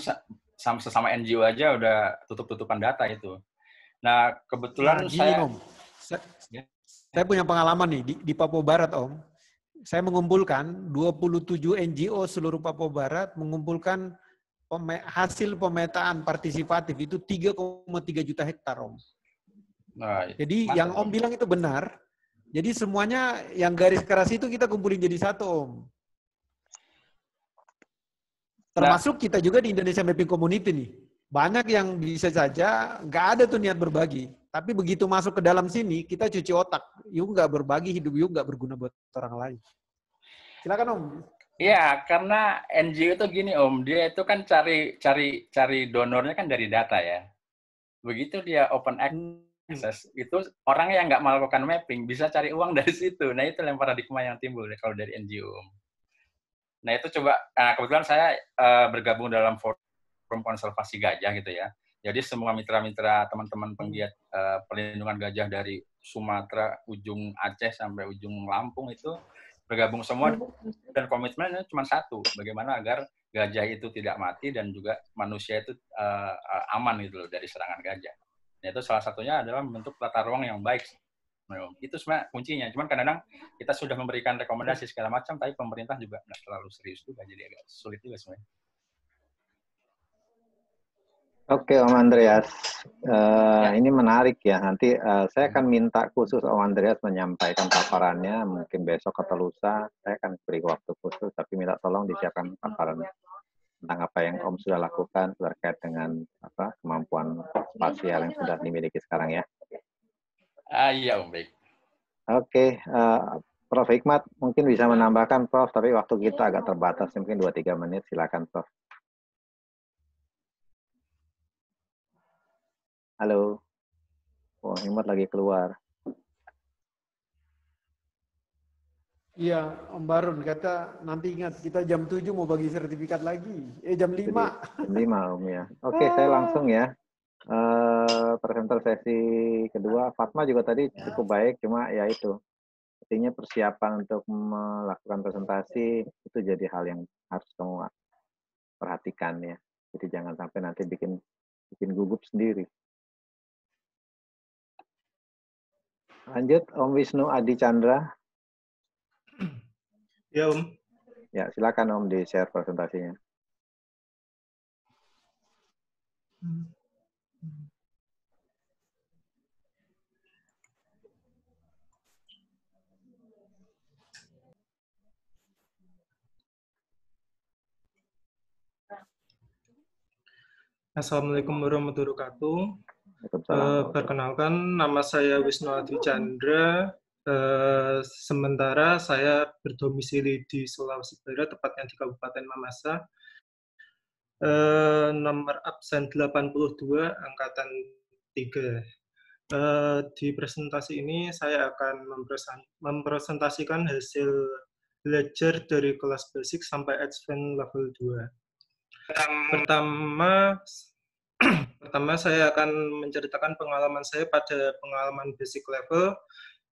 sesama NGO aja udah tutup-tutupan data itu. Nah, kebetulan Om. Saya punya pengalaman nih di Papua Barat Om. saya mengumpulkan 27 NGO seluruh Papua Barat mengumpulkan hasil pemetaan partisipatif itu 3,3 juta hektar, Om. Nah, jadi yang Om bilang itu benar. Jadi semuanya yang garis keras itu kita kumpulin jadi satu, Om. Termasuk kita juga di Indonesia Mapping Community nih. Banyak yang bisa saja nggak ada tuh niat berbagi. Tapi begitu masuk ke dalam sini, kita cuci otak. Yuk nggak berbagi, hidup yuk nggak berguna buat orang lain. Silakan, Om. Iya, karena NGO itu gini, Om. Dia itu kan cari donornya kan dari data ya. Begitu dia open access, itu orang yang nggak melakukan mapping bisa cari uang dari situ. Nah, itu yang paradigma yang timbul kalau dari NGO, Om. Nah, itu coba, kebetulan saya bergabung dalam forum konservasi gajah gitu ya. Jadi semua mitra-mitra teman-teman penggiat perlindungan gajah dari Sumatera, ujung Aceh sampai ujung Lampung itu bergabung semua, dan komitmennya cuma satu, bagaimana agar gajah itu tidak mati dan juga manusia itu aman gitu loh dari serangan gajah. Nah, itu salah satunya adalah membentuk tata ruang yang baik. Itu sebenarnya kuncinya. Cuman kadang-kadang kita sudah memberikan rekomendasi segala macam, tapi pemerintah juga nggak terlalu serius juga, jadi agak sulit juga sebenarnya. Oke, Om Andreas. Ini menarik ya. Nanti saya akan minta khusus Om Andreas menyampaikan paparannya. Mungkin besok atau lusa, saya akan beri waktu khusus, tapi minta tolong disiapkan paparan tentang apa yang Om sudah lakukan terkait dengan kemampuan spasial yang sudah dimiliki sekarang ya. Iya, Om, baik. Oke, Prof. Hikmat mungkin bisa menambahkan, Prof, tapi waktu kita agak terbatas, mungkin 2-3 menit. Silakan, Prof. Halo. Oh, Hikmat lagi keluar. Iya, Om Barun kata nanti ingat kita jam 7 mau bagi sertifikat lagi. Jam 5. Jam 5, Om ya. Oke, saya langsung ya. Presenter sesi kedua, Fatma juga tadi cukup baik, cuma ya itu, artinya persiapan untuk melakukan presentasi itu jadi hal yang harus kamu perhatikan ya. Jadi jangan sampai nanti bikin gugup sendiri. Lanjut, Om Wisnu Adi Chandra. Ya, Om. Ya, silakan Om di-share presentasinya. Assalamualaikum warahmatullahi wabarakatuh. Perkenalkan, nama saya Wisnu Adi Chandra. Sementara saya berdomisili di Sulawesi Barat, tepatnya di Kabupaten Mamasa. Nomor absen 82, angkatan 3. Di presentasi ini saya akan mempresentasikan hasil belajar dari kelas basic sampai advance level 2. Pertama saya akan menceritakan pengalaman saya pada pengalaman basic level.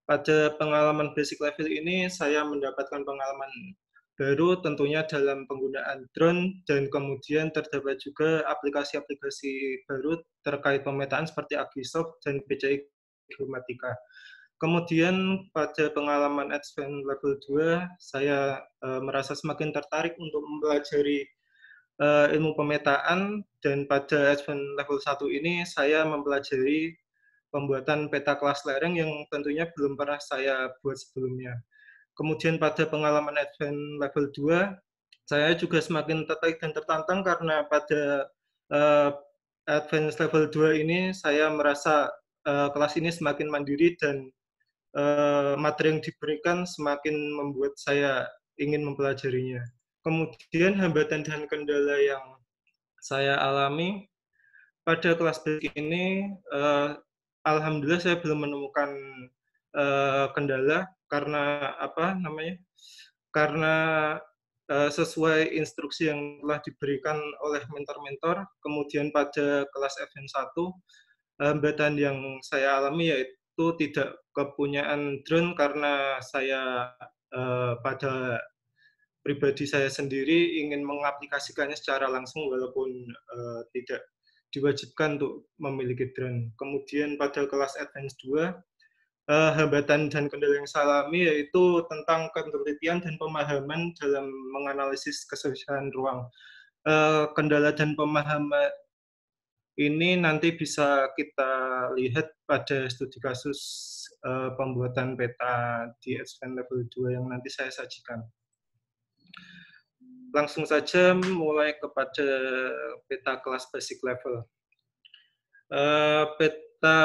Pada pengalaman basic level ini saya mendapatkan pengalaman baru tentunya dalam penggunaan drone, dan kemudian terdapat juga aplikasi-aplikasi baru terkait pemetaan seperti Agisoft dan PCI Geomatika. Kemudian pada pengalaman advance level 2 saya merasa semakin tertarik untuk mempelajari ilmu pemetaan, dan pada advance level 1 ini saya mempelajari pembuatan peta kelas lereng yang tentunya belum pernah saya buat sebelumnya. Kemudian pada pengalaman advance level 2, saya juga semakin tertarik dan tertantang karena pada advance level 2 ini saya merasa kelas ini semakin mandiri dan materi yang diberikan semakin membuat saya ingin mempelajarinya. Kemudian hambatan dan kendala yang saya alami pada kelas basic ini, alhamdulillah saya belum menemukan kendala karena karena sesuai instruksi yang telah diberikan oleh mentor-mentor. Kemudian pada kelas advance 1, hambatan yang saya alami yaitu tidak kepunyaan drone, karena saya pada pribadi saya sendiri ingin mengaplikasikannya secara langsung walaupun tidak diwajibkan untuk memiliki drone. Kemudian pada kelas advance 2, hambatan dan kendala yang saya alami yaitu tentang penelitian dan pemahaman dalam menganalisis kesusahan ruang. Kendala dan pemahaman ini nanti bisa kita lihat pada studi kasus pembuatan peta di Advanced Level 2 yang nanti saya sajikan. Langsung saja mulai kepada peta kelas basic level. Peta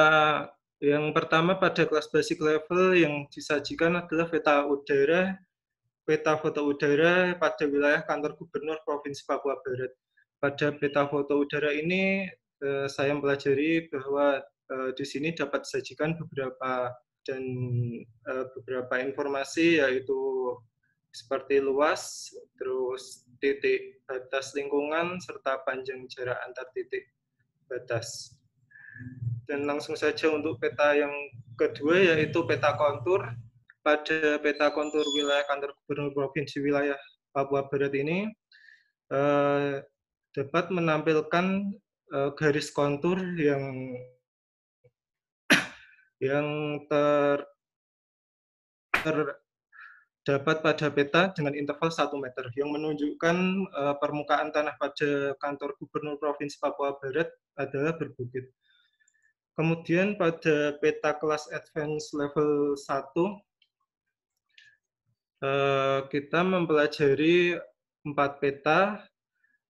yang pertama pada kelas basic level yang disajikan adalah peta udara, peta foto udara pada wilayah kantor gubernur Provinsi Papua Barat. Pada peta foto udara ini saya mempelajari bahwa di sini dapat disajikan beberapa informasi, yaitu seperti luas, terus titik batas lingkungan, serta panjang jarak antar titik batas. Dan langsung saja untuk peta yang kedua, yaitu peta kontur. Pada peta kontur wilayah kantor gubernur provinsi wilayah Papua Barat ini dapat menampilkan garis kontur yang terdapat pada peta dengan interval 1 meter yang menunjukkan permukaan tanah pada kantor gubernur provinsi Papua Barat adalah berbukit. Kemudian pada peta kelas advance level 1, kita mempelajari 4 peta.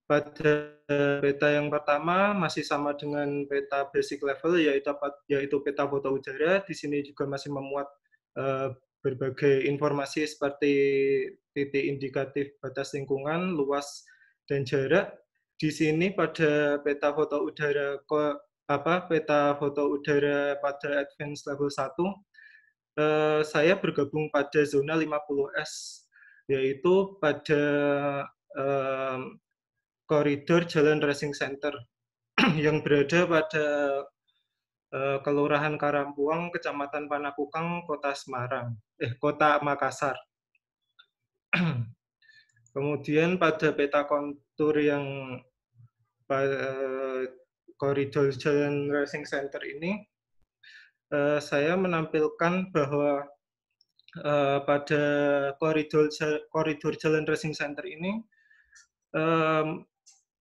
Pada peta yang pertama masih sama dengan peta basic level, yaitu peta foto udara. Di sini juga masih memuat berbagai informasi seperti titik indikatif batas lingkungan, luas, dan jarak. Di sini pada peta foto udara peta foto udara pada advance level 1, saya bergabung pada zona 50S, yaitu pada koridor Jalan Racing Center yang berada pada Kelurahan Karampuang, Kecamatan Panakukang, Kota Makassar. Kemudian pada peta kontur yang koridor Jalan Racing Center ini, saya menampilkan bahwa pada koridor Jalan Racing Center ini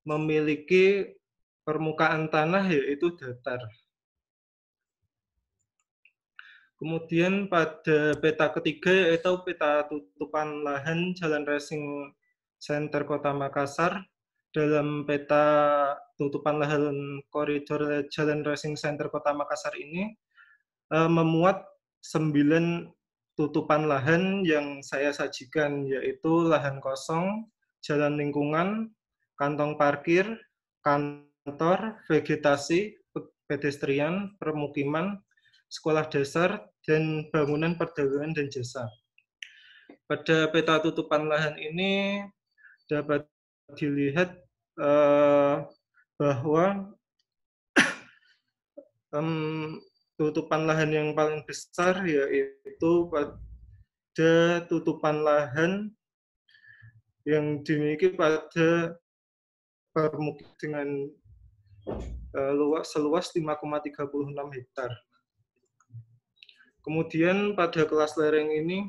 memiliki permukaan tanah yaitu datar. Kemudian pada peta ketiga yaitu peta tutupan lahan Jalan Racing Center Kota Makassar. Dalam peta tutupan lahan koridor Jalan Racing Center Kota Makassar ini memuat 9 tutupan lahan yang saya sajikan, yaitu lahan kosong, jalan lingkungan, kantong parkir, kantor, vegetasi, pedestrian, permukiman, sekolah dasar, dan bangunan perdagangan dan jasa. Pada peta tutupan lahan ini dapat dilihat bahwa tutupan lahan yang paling besar yaitu pada tutupan lahan yang dimiliki pada permukiman dengan seluas 5,36 hektar. Kemudian pada kelas lereng ini,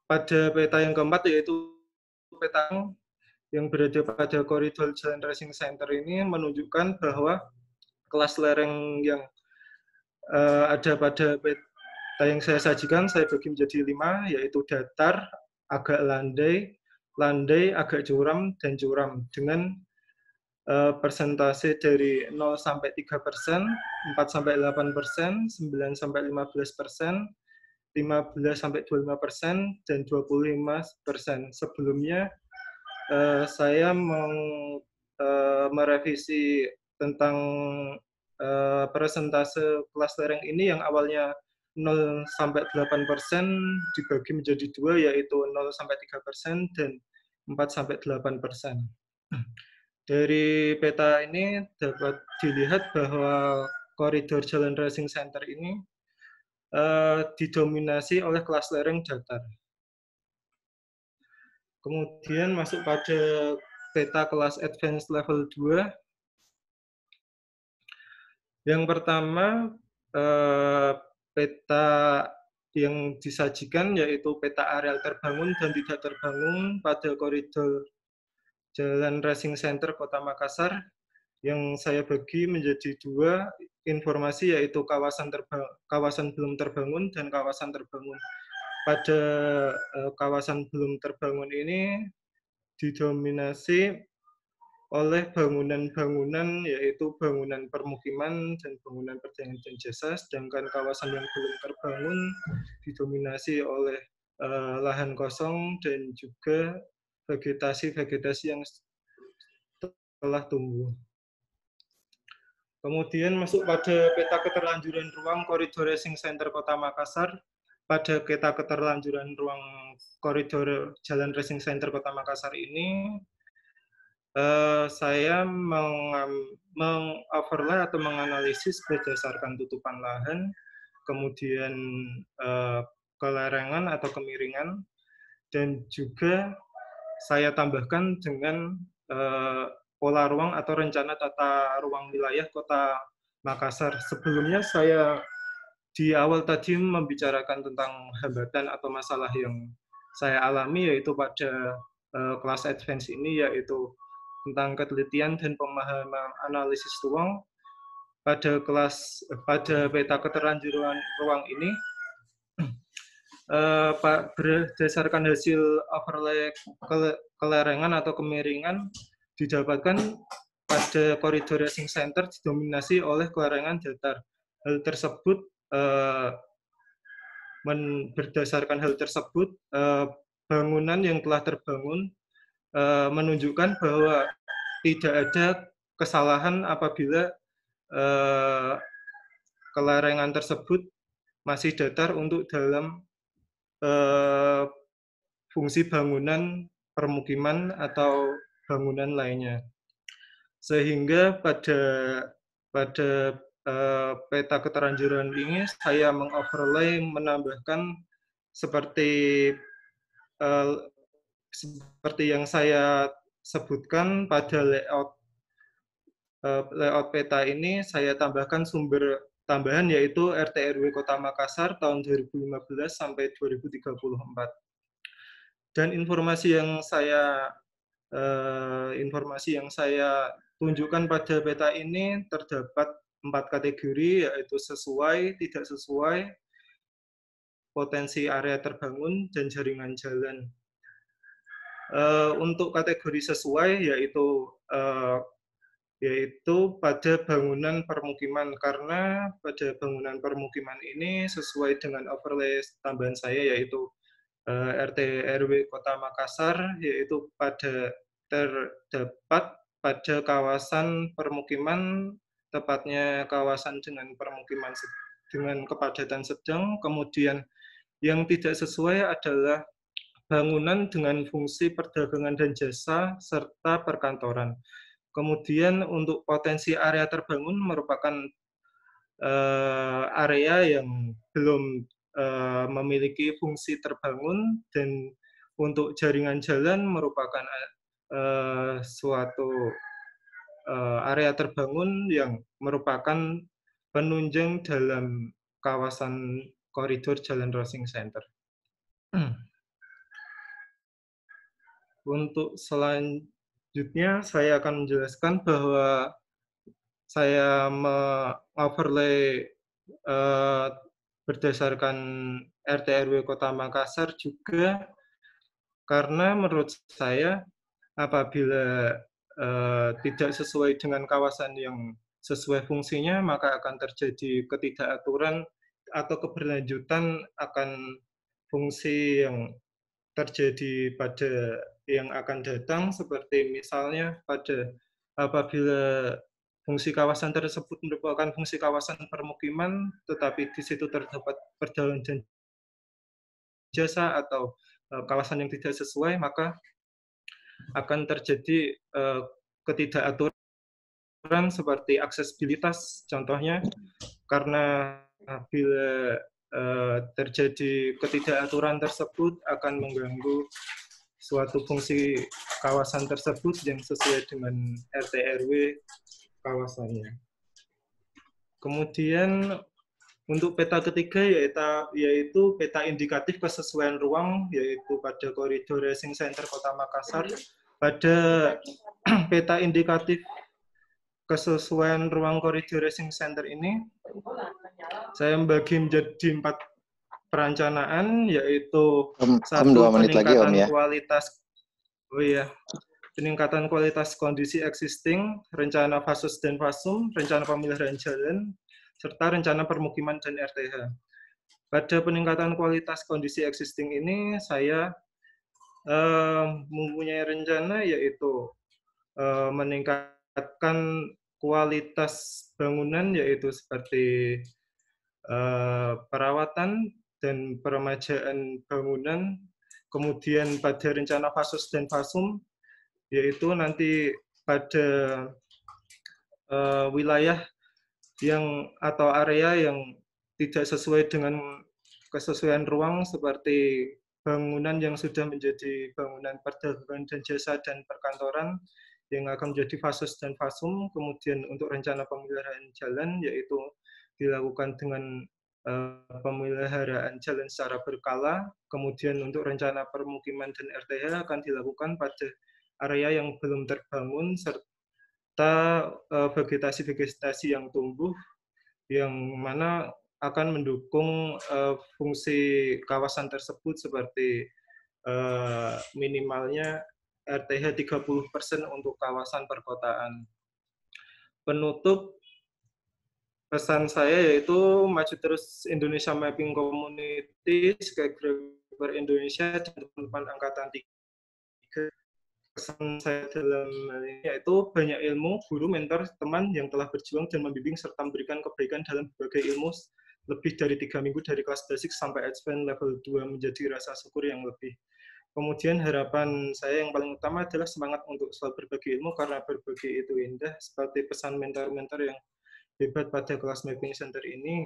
pada peta yang keempat yaitu peta yang berada pada koridor Jalan Racing Center ini menunjukkan bahwa kelas lereng yang ada pada peta yang saya sajikan, saya bagi menjadi 5, yaitu datar, agak landai, agak curam, dan curam, dengan persentase dari 0 sampai 3%, 4 sampai 8%, 9 sampai 15%, 15 sampai 25%, dan 25%. Sebelumnya saya merevisi tentang persentase kelas lereng ini yang awalnya 0 sampai 8% dibagi menjadi 2, yaitu 0 sampai 3% dan 4 sampai 8%. Dari peta ini dapat dilihat bahwa koridor Jalan Racing Center ini didominasi oleh kelas lereng datar. Kemudian masuk pada peta kelas advance level 2. Yang pertama, peta yang disajikan yaitu peta areal terbangun dan tidak terbangun pada koridor Jalan Racing Center Kota Makassar, yang saya bagi menjadi dua informasi, yaitu kawasan belum terbangun dan kawasan terbangun. Pada kawasan belum terbangun ini didominasi oleh bangunan-bangunan, yaitu bangunan permukiman dan bangunan perdagangan dan jasa, sedangkan kawasan yang belum terbangun didominasi oleh lahan kosong dan juga vegetasi-vegetasi yang telah tumbuh. Kemudian masuk pada peta keterlanjuran ruang koridor Racing Center Kota Makassar. Pada peta keterlanjuran ruang koridor Jalan Racing Center Kota Makassar ini, saya mengoverlay atau menganalisis berdasarkan tutupan lahan, kemudian kelerengan atau kemiringan, dan juga saya tambahkan dengan pola ruang atau rencana tata ruang wilayah Kota Makassar. Sebelumnya saya di awal tadi membicarakan tentang hambatan atau masalah yang saya alami, yaitu pada kelas advance ini, yaitu tentang ketelitian dan pemahaman analisis ruang. Pada peta keterlanjuran ruang ini, berdasarkan hasil overlay kelerengan atau kemiringan didapatkan pada koridor Racing Center didominasi oleh kelerengan datar. Hal tersebut berdasarkan hal tersebut bangunan yang telah terbangun menunjukkan bahwa tidak ada kesalahan apabila kelerengan tersebut masih datar untuk dalam fungsi bangunan permukiman atau bangunan lainnya. Sehingga pada peta keterlanjuran ini saya mengoverlay, menambahkan seperti yang saya sebutkan pada layout peta ini, saya tambahkan sumber tambahan yaitu RT/RW Kota Makassar tahun 2015 sampai 2034. Dan informasi yang saya tunjukkan pada peta ini terdapat 4 kategori, yaitu sesuai, tidak sesuai, potensi area terbangun, dan jaringan jalan. Untuk kategori sesuai yaitu pada bangunan permukiman, karena pada bangunan permukiman ini sesuai dengan overlay tambahan saya, yaitu RT/RW Kota Makassar, yaitu terdapat pada kawasan permukiman, tepatnya kawasan dengan permukiman dengan kepadatan sedang. Kemudian yang tidak sesuai adalah bangunan dengan fungsi perdagangan dan jasa serta perkantoran. Kemudian untuk potensi area terbangun merupakan area yang belum memiliki fungsi terbangun, dan untuk jaringan jalan merupakan suatu area terbangun yang merupakan penunjang dalam kawasan koridor Jalan Racing Center. Untuk selanjutnya saya akan menjelaskan bahwa saya mengoverlay berdasarkan RT/RW Kota Makassar juga karena menurut saya apabila tidak sesuai dengan kawasan yang sesuai fungsinya, maka akan terjadi ketidakaturan atau keberlanjutan akan fungsi yang terjadi pada yang akan datang, seperti misalnya apabila fungsi kawasan tersebut merupakan fungsi kawasan permukiman, tetapi di situ terdapat perdagangan dan jasa atau kawasan yang tidak sesuai, maka akan terjadi ketidakaturan seperti aksesibilitas, contohnya, karena bila terjadi ketidakaturan tersebut akan mengganggu suatu fungsi kawasan tersebut yang sesuai dengan RT/RW kawasannya. Kemudian Untuk peta ketiga yaitu peta indikatif kesesuaian ruang, yaitu pada koridor Racing Center Kota Makassar. Pada peta indikatif kesesuaian ruang koridor Racing Center ini, saya membagi menjadi 4 perencanaan, yaitu satu, peningkatan kualitas, peningkatan kualitas kondisi existing, rencana fasus dan fasum, rencana pemeliharaan jalan, serta rencana permukiman dan RTH. Pada peningkatan kualitas kondisi existing ini, saya mempunyai rencana yaitu meningkatkan kualitas bangunan, yaitu seperti perawatan dan peremajaan bangunan. Kemudian pada rencana fasus dan fasum, yaitu nanti pada wilayah atau area yang tidak sesuai dengan kesesuaian ruang, seperti bangunan yang sudah menjadi bangunan perdagangan dan jasa dan perkantoran yang akan menjadi fasus dan fasum. Kemudian untuk rencana pemeliharaan jalan, yaitu dilakukan dengan pemeliharaan jalan secara berkala. Kemudian untuk rencana permukiman dan RTH akan dilakukan pada area yang belum terbangun, serta vegetasi-vegetasi yang tumbuh, yang mana akan mendukung fungsi kawasan tersebut, seperti minimalnya RTH 30% untuk kawasan perkotaan. Penutup, pesan saya yaitu maju terus Indonesia Mapping Community, Skyscraper Indonesia, dan teman-teman Angkatan 3. Pesan saya dalam hal ini yaitu banyak ilmu, guru, mentor, teman yang telah berjuang dan membimbing serta memberikan kebaikan dalam berbagai ilmu lebih dari 3 minggu dari kelas basic sampai advance level 2 menjadi rasa syukur yang lebih. Kemudian harapan saya yang paling utama adalah semangat untuk selalu berbagi ilmu, karena berbagi itu indah. Seperti pesan mentor-mentor yang hebat pada kelas mapping center ini,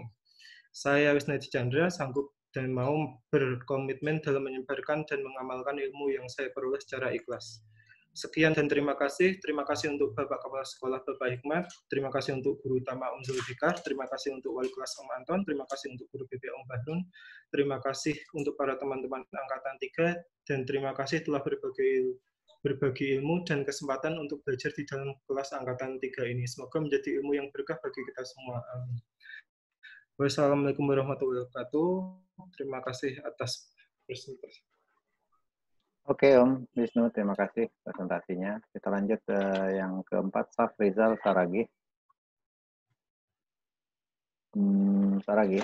saya Wisnadi Chandra sanggup dan mau berkomitmen dalam menyebarkan dan mengamalkan ilmu yang saya peroleh secara ikhlas. Sekian dan terima kasih. Terima kasih untuk Bapak Kepala Sekolah Bapak Hikmat. Terima kasih untuk Guru Utama Om Zulfikar. Terima kasih untuk Wali Kelas Om Anton. Terima kasih untuk Guru BB Om Bahrun. Terima kasih untuk para teman-teman Angkatan 3. Dan terima kasih telah berbagi ilmu dan kesempatan untuk belajar di dalam kelas Angkatan 3 ini. Semoga menjadi ilmu yang berkah bagi kita semua. Amin. Wassalamualaikum warahmatullahi wabarakatuh. Terima kasih atas presentasi. Oke Om Wisnu, terima kasih presentasinya. Kita lanjut ke yang keempat, Safrizal Saragih. Saragih.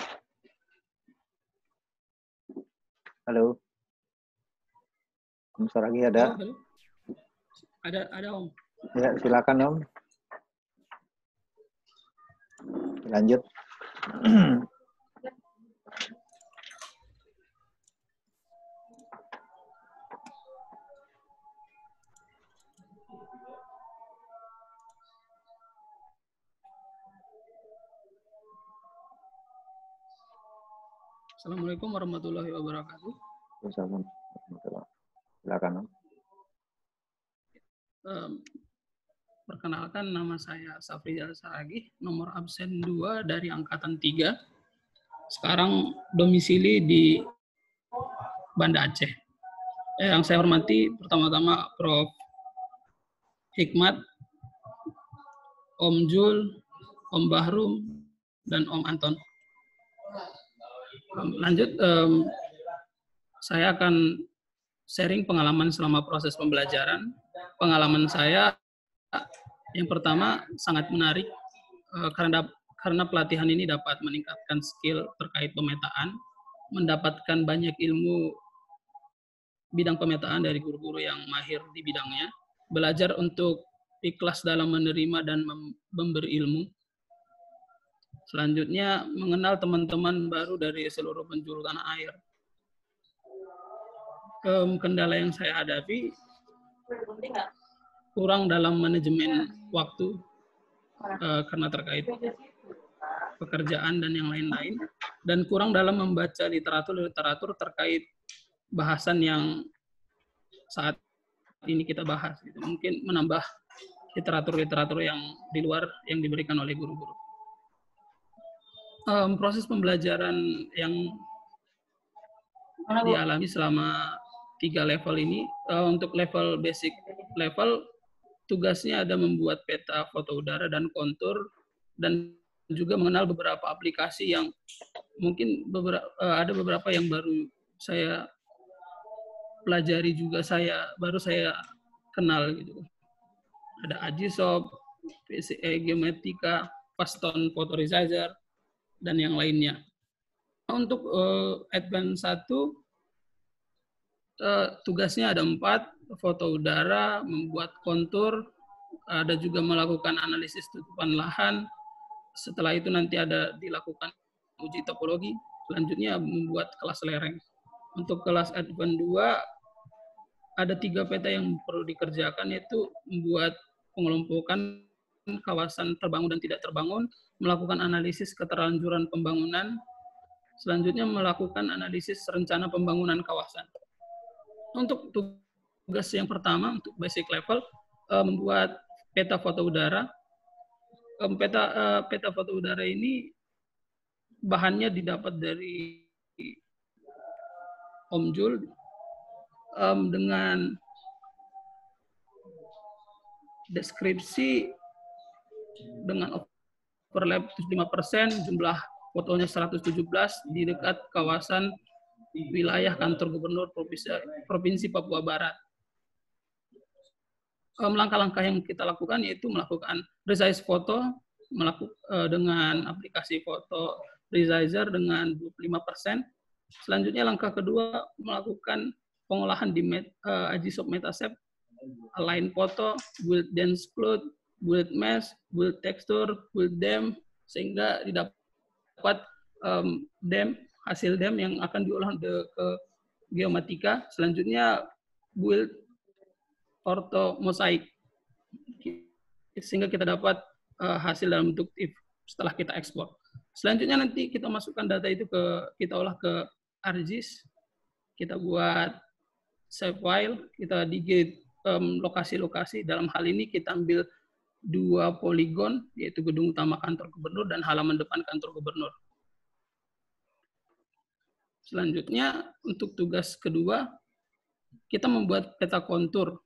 Halo. Om Saragih ada? Halo. Ada Om. Ya, silakan Om. Lanjut. Assalamualaikum warahmatullahi wabarakatuh. Silakan. Perkenalkan, nama saya Safrizal Saragih, nomor absen 2 dari Angkatan 3. Sekarang domisili di Banda Aceh. Yang saya hormati pertama-tama Prof. Hikmat, Om Jul, Om Bahrum, dan Om Anton. Lanjut, saya akan sharing pengalaman selama proses pembelajaran. Pengalaman saya yang pertama sangat menarik karena pelatihan ini dapat meningkatkan skill terkait pemetaan, mendapatkan banyak ilmu bidang pemetaan dari guru-guru yang mahir di bidangnya, belajar untuk ikhlas dalam menerima dan memberi ilmu. Selanjutnya, mengenal teman-teman baru dari seluruh penjuru tanah air. Kendala yang saya hadapi, kurang dalam manajemen waktu, karena terkait pekerjaan dan yang lain-lain, dan kurang dalam membaca literatur terkait bahasan yang saat ini kita bahas. Mungkin menambah literatur-literatur yang di luar yang diberikan oleh guru-guru. proses pembelajaran yang dialami selama 3 level ini, untuk level basic level, tugasnya ada membuat peta foto udara dan kontur, dan juga mengenal beberapa aplikasi yang mungkin ada beberapa yang baru saya pelajari juga, baru saya kenal gitu. Ada Agisoft, PCA Geomatica, Faston Photoresizer, dan yang lainnya. Untuk Advance 1, tugasnya ada 4, foto udara, membuat kontur, ada juga melakukan analisis tutupan lahan. Setelah itu nanti ada dilakukan uji topologi, selanjutnya membuat kelas lereng. Untuk kelas Advance 2, ada 3 peta yang perlu dikerjakan, yaitu membuat pengelompokan kawasan terbangun dan tidak terbangun, melakukan analisis keterlanjuran pembangunan, selanjutnya melakukan analisis rencana pembangunan kawasan. Untuk tugas yang pertama, untuk basic level, membuat peta foto udara. Peta foto udara ini bahannya didapat dari Om Jul, dengan deskripsi dengan overlap 75%, jumlah fotonya 117 di dekat kawasan wilayah kantor gubernur Provinsi Papua Barat. Langkah-langkah yang kita lakukan yaitu melakukan resize foto dengan aplikasi foto resizer dengan 25%. Selanjutnya langkah kedua melakukan pengolahan di Agisoft Metaset, align foto, build dense cloud, build mesh, build texture, build dam, sehingga didapat hasil dam yang akan diolah ke Geomatica. Selanjutnya build ortho mosaik, sehingga kita dapat hasil dalam bentuk TIFF setelah kita ekspor. Selanjutnya nanti kita masukkan data itu kita olah ke ArcGIS, kita buat save file, kita digit lokasi-lokasi. Dalam hal ini kita ambil 2 poligon, yaitu gedung utama kantor gubernur dan halaman depan kantor gubernur. Selanjutnya, untuk tugas kedua, kita membuat peta kontur.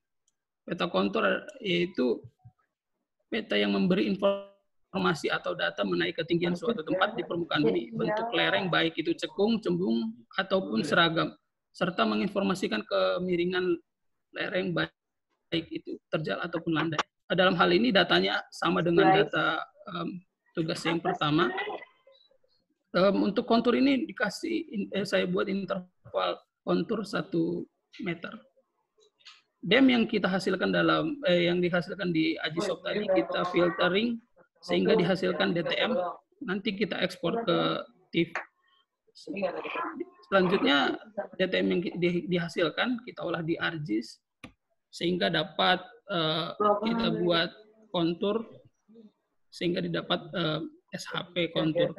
Peta kontur yaitu peta yang memberi informasi atau data mengenai ketinggian suatu tempat di permukaan bumi, bentuk lereng baik itu cekung, cembung, ataupun seragam, serta menginformasikan kemiringan lereng baik itu terjal ataupun landai. Dalam hal ini datanya sama dengan data tugas yang pertama. Untuk kontur ini saya buat interval kontur 1 meter. Dam yang kita hasilkan yang dihasilkan di Agisoft tadi kita filtering sehingga dihasilkan DTM. Nanti kita ekspor ke TIFF. Selanjutnya DTM yang dihasilkan kita olah di ArcGIS sehingga dapat kita buat kontur sehingga didapat SHP kontur.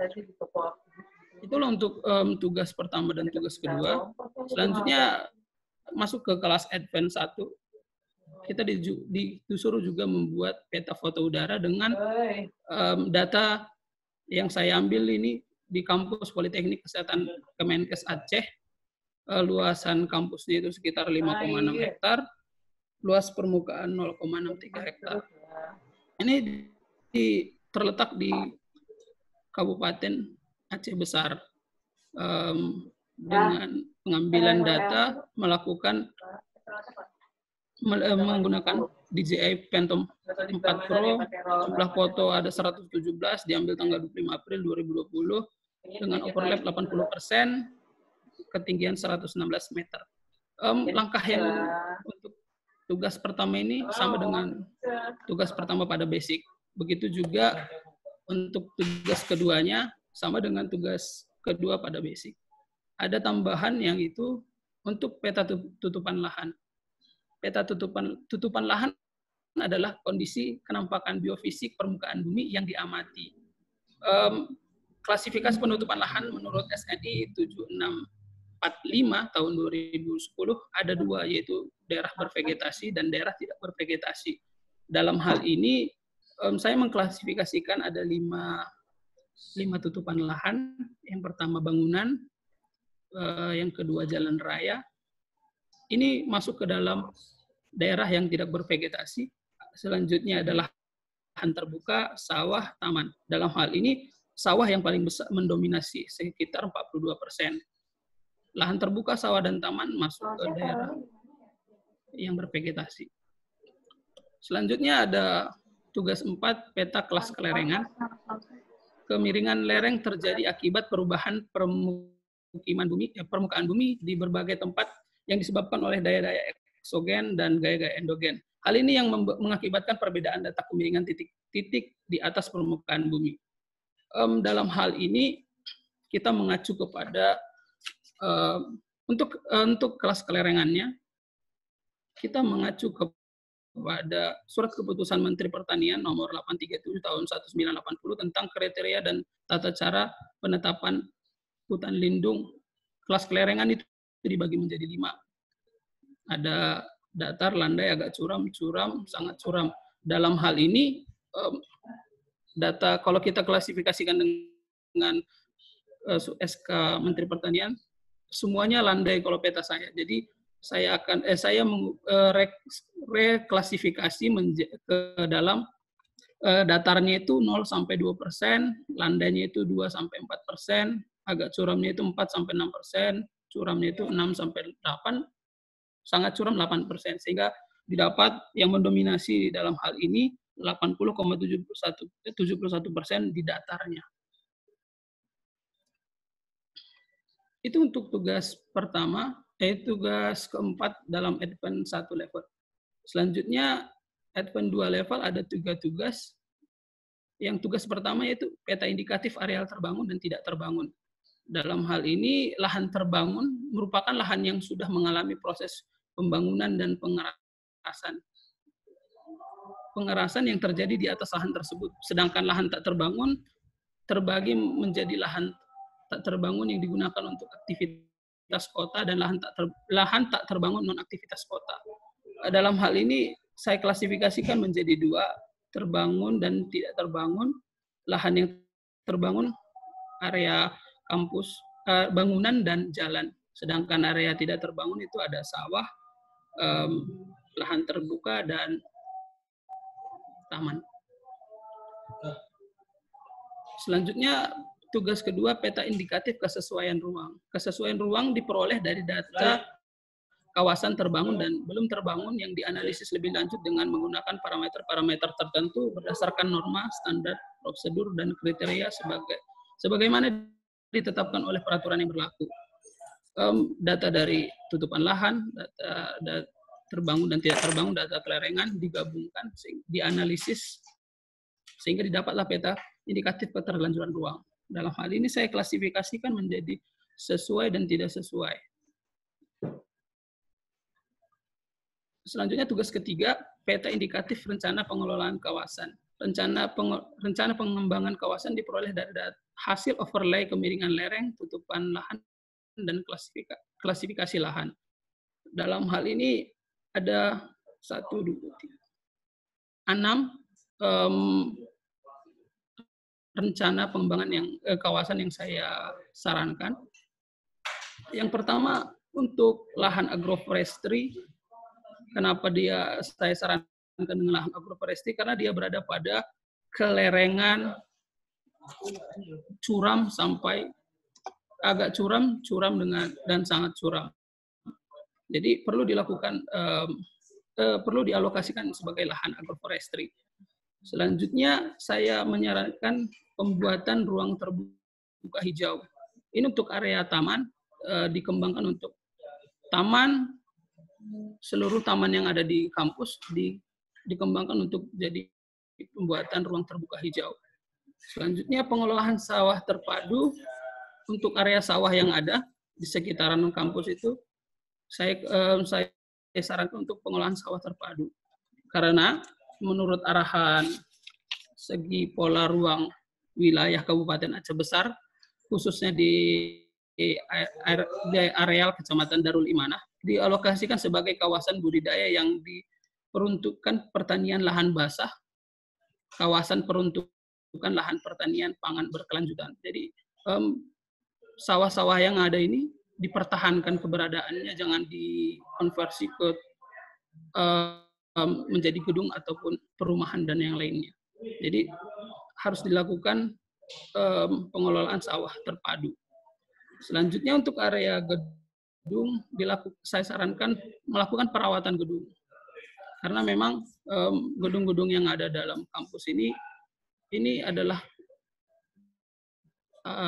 Itulah untuk tugas pertama dan tugas kedua. Selanjutnya masuk ke kelas Advance 1. Kita disuruh juga membuat peta foto udara dengan data yang saya ambil ini di kampus Politeknik Kesehatan Kemenkes Aceh. Luasan kampusnya itu sekitar 5,6 hektar, luas permukaan 0,63 hektar. Ini terletak di Kabupaten Aceh Besar. Dengan pengambilan data menggunakan DJI Phantom 4 Pro, jumlah foto ada 117, diambil tanggal 25 April 2020 dengan overlap 80%, ketinggian 116 meter. Langkah yang untuk tugas pertama ini sama dengan tugas pertama pada basic. Begitu juga untuk tugas keduanya sama dengan tugas kedua pada basic. Ada tambahan yang itu untuk peta tutupan lahan. Peta tutupan lahan adalah kondisi kenampakan biofisik permukaan bumi yang diamati. Klasifikasi penutupan lahan menurut SNI 7645 tahun 2010 ada 2, yaitu daerah bervegetasi dan daerah tidak bervegetasi. Dalam hal ini saya mengklasifikasikan ada 5 5 tutupan lahan. Yang pertama bangunan, yang kedua jalan raya. Ini masuk ke dalam daerah yang tidak bervegetasi. Selanjutnya adalah lahan terbuka, sawah, taman. Dalam hal ini, sawah yang paling besar mendominasi, sekitar 42%. Lahan terbuka, sawah, dan taman masuk ke daerah yang bervegetasi. Selanjutnya ada tugas 4, peta kelas kelerengan. Kemiringan lereng terjadi akibat perubahan permukaan bumi di berbagai tempat yang disebabkan oleh daya-daya eksogen dan gaya-gaya endogen. Hal ini yang mengakibatkan perbedaan data kemiringan titik-titik di atas permukaan bumi. Dalam hal ini kita mengacu kepada untuk kelas kelerengannya, kita mengacu kepada Surat Keputusan Menteri Pertanian nomor 837 tahun 1980 tentang kriteria dan tata cara penetapan hutan lindung. Kelas kelerengan itu dibagi menjadi 5. Ada datar, landai, agak curam, curam, sangat curam. Dalam hal ini, data kalau kita klasifikasikan dengan SK Menteri Pertanian, semuanya landai kalau peta saya. Jadi saya akan reklasifikasi ke dalam datarnya itu 0 sampai 2%, landainya itu 2 sampai 4%, agak curamnya itu 4 sampai 6%, curamnya itu 6 sampai 8%. Sangat curam 8%, sehingga didapat yang mendominasi di dalam hal ini 80,71% di datarnya. Itu untuk tugas pertama, tugas keempat dalam Advent 1 level. Selanjutnya, Advent 2 level ada 3 tugas. Yang tugas pertama yaitu peta indikatif areal terbangun dan tidak terbangun. Dalam hal ini, lahan terbangun merupakan lahan yang sudah mengalami proses pembangunan dan pengerasan. Pengerasan yang terjadi di atas lahan tersebut. Sedangkan lahan tak terbangun terbagi menjadi lahan tak terbangun yang digunakan untuk aktivitas kota dan lahan tak terbangun non-aktivitas kota. Dalam hal ini, saya klasifikasikan menjadi 2, terbangun dan tidak terbangun. Lahan yang terbangun, area kampus, bangunan dan jalan. Sedangkan area tidak terbangun itu ada sawah, lahan terbuka, dan taman. Selanjutnya, tugas kedua, peta indikatif kesesuaian ruang. Kesesuaian ruang diperoleh dari data kawasan terbangun dan belum terbangun yang dianalisis lebih lanjut dengan menggunakan parameter-parameter tertentu berdasarkan norma, standar, prosedur, dan kriteria sebagaimana ditetapkan oleh peraturan yang berlaku. Data dari tutupan lahan, data terbangun dan tidak terbangun, data kelerengan digabungkan, dianalisis, sehingga didapatlah peta indikatif keterlanjuran ruang. Dalam hal ini saya klasifikasikan menjadi sesuai dan tidak sesuai. Selanjutnya tugas ketiga, peta indikatif rencana pengelolaan kawasan. Rencana pengembangan kawasan diperoleh dari hasil overlay kemiringan lereng, tutupan lahan, dan klasifikasi lahan. Dalam hal ini ada 1, 2, 3, 6 rencana pengembangan kawasan yang saya sarankan. Yang pertama, untuk lahan agroforestry. Kenapa saya sarankan dengan lahan agroforestry? Karena dia berada pada kelerengan curam sampai agak curam dan sangat curam. Jadi perlu dilakukan, perlu dialokasikan sebagai lahan agroforestry. Selanjutnya saya menyarankan pembuatan ruang terbuka hijau. Ini untuk area taman, dikembangkan untuk taman, seluruh taman yang ada di kampus dikembangkan untuk jadi pembuatan ruang terbuka hijau. Selanjutnya pengelolaan sawah terpadu untuk area sawah yang ada di sekitaran kampus itu saya sarankan untuk pengelolaan sawah terpadu. Karena menurut arahan segi pola ruang wilayah Kabupaten Aceh Besar, khususnya di areal Kecamatan Darul Imanah, dialokasikan sebagai kawasan budidaya yang diperuntukkan pertanian lahan basah, kawasan peruntukan bukan lahan pertanian pangan berkelanjutan. Jadi sawah-sawah yang ada ini dipertahankan keberadaannya, jangan dikonversi ke menjadi gedung ataupun perumahan dan yang lainnya. Jadi harus dilakukan pengelolaan sawah terpadu. Selanjutnya untuk area gedung, saya sarankan melakukan perawatan gedung. Karena memang gedung-gedung yang ada dalam kampus ini adalah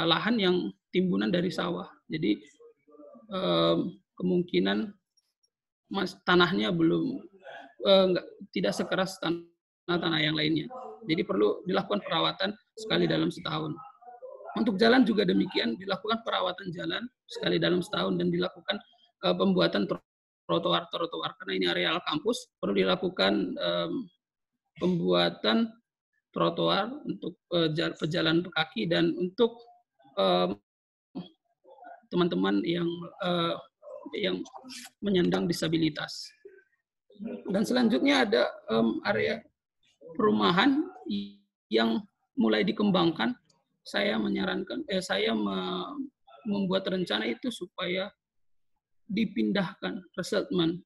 lahan yang timbunan dari sawah. Jadi kemungkinan tanahnya tidak sekeras tanah-tanah yang lainnya. Jadi perlu dilakukan perawatan sekali dalam setahun. Untuk jalan juga demikian, dilakukan perawatan jalan sekali dalam setahun dan dilakukan pembuatan trotoar karena ini areal kampus, perlu dilakukan pembuatan trotoar untuk pejalan kaki dan untuk teman-teman yang menyandang disabilitas. Dan selanjutnya ada area perumahan yang mulai dikembangkan. Saya menyarankan, saya membuat rencana itu supaya dipindahkan resettlement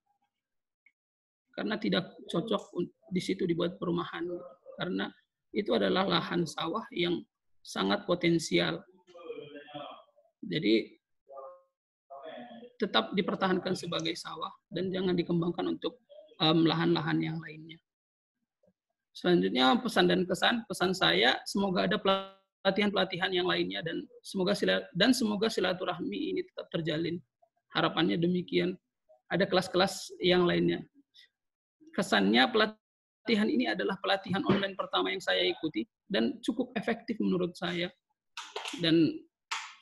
karena tidak cocok di situ dibuat perumahan karena itu adalah lahan sawah yang sangat potensial. Jadi tetap dipertahankan sebagai sawah dan jangan dikembangkan untuk lahan-lahan yang lainnya. Selanjutnya pesan saya semoga ada pelatihan-pelatihan yang lainnya dan semoga silaturahmi ini tetap terjalin. Harapannya demikian. Ada kelas-kelas yang lainnya. Kesannya pelatihan ini adalah pelatihan online pertama yang saya ikuti dan cukup efektif menurut saya. Dan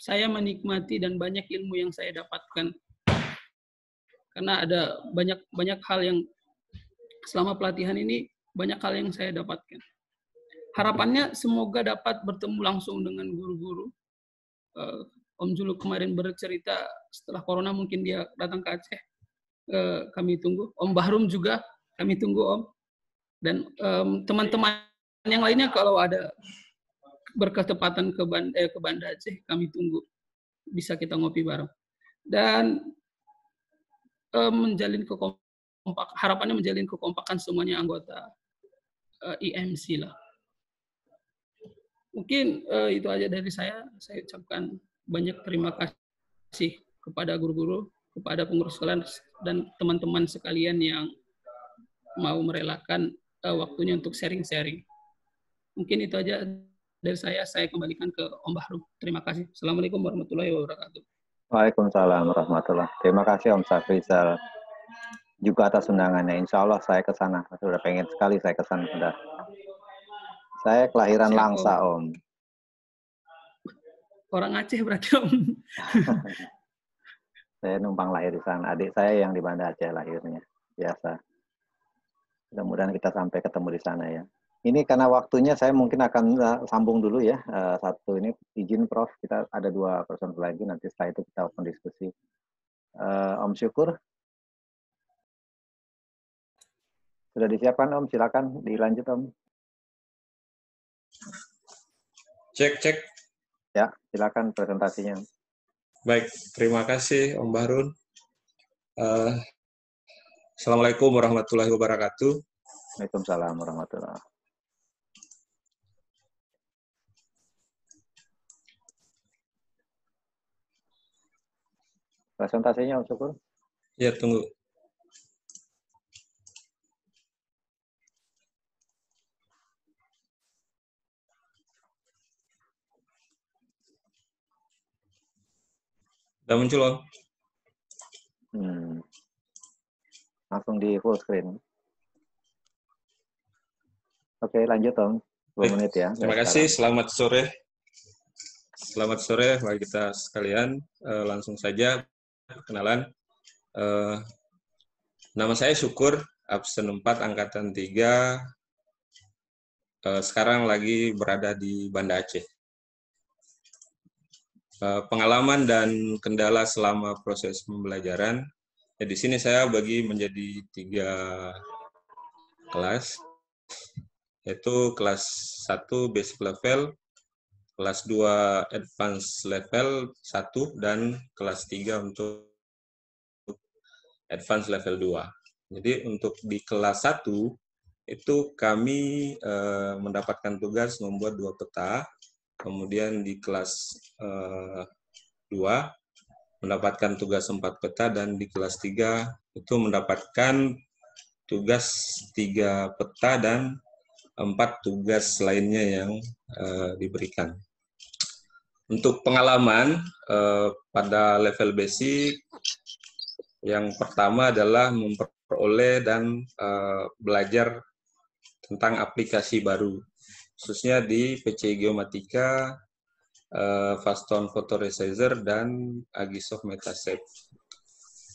saya menikmati dan banyak ilmu yang saya dapatkan. Karena ada banyak hal yang selama pelatihan ini banyak hal yang saya dapatkan. Harapannya semoga dapat bertemu langsung dengan guru-guru. Om Julu kemarin bercerita setelah corona mungkin dia datang ke Aceh. Kami tunggu. Om Bahrum juga kami tunggu Om. Dan teman-teman yang lainnya kalau ada berketepatan ke Banda Aceh kami tunggu. Bisa kita ngopi bareng. Dan harapannya menjalin kekompakan semuanya anggota IMC lah. Mungkin itu aja dari saya. Saya ucapkan banyak terima kasih kepada guru-guru, kepada pengurus kelas, dan teman-teman sekalian yang mau merelakan waktunya untuk sharing-sharing. Mungkin itu aja dari saya. Saya kembalikan ke Om Bahrum. Terima kasih. Assalamualaikum warahmatullahi wabarakatuh. Waalaikumsalam warahmatullahi wabarakatuh. Terima kasih Om Safrizal juga atas undangannya. Insya Allah saya ke sana. Sudah pengen sekali saya ke sana. Sudah. Saya kelahiran Siap, Langsa, Om. Orang Aceh berarti, Om. Saya numpang lahir di sana. Adik saya yang di Banda Aceh lahirnya. Biasa. Mudah-mudahan kita sampai ketemu di sana ya. Ini karena waktunya saya mungkin akan sambung dulu ya. Satu ini izin Prof. Kita ada 2 person lagi. Nanti setelah itu kita akan diskusi. Om Syukur. Sudah disiapkan Om. Silakan dilanjut Om. Cek. Ya, silakan presentasinya. Baik, terima kasih Om Bahrun. Assalamualaikum warahmatullahi wabarakatuh. Waalaikumsalam warahmatullahi wabarakatuh. Presentasinya Om Syukur. Ya, tunggu. Udah muncul, Om? Langsung di full screen. Oke, lanjut Om. 2 menit ya. Terima kasih. Selamat sore. Selamat sore bagi kita sekalian. Langsung saja perkenalan. Nama saya Syukur, absen 4 angkatan 3. Sekarang lagi berada di Banda Aceh. Pengalaman dan kendala selama proses pembelajaran. Ya, di sini saya bagi menjadi 3 kelas. yaitu kelas 1 basic level, kelas 2 advance level 1, dan kelas 3 untuk advance level 2. Jadi untuk di kelas 1 itu kami mendapatkan tugas membuat 2 peta, kemudian di kelas 2 mendapatkan tugas 4 peta, dan di kelas 3 itu mendapatkan tugas 3 peta dan 4 tugas lainnya yang diberikan. Untuk pengalaman pada level basic, yang pertama adalah memperoleh dan belajar tentang aplikasi baru, khususnya di PCI Geomatika, Fastone Photoresizer, dan Agisoft Metasafe.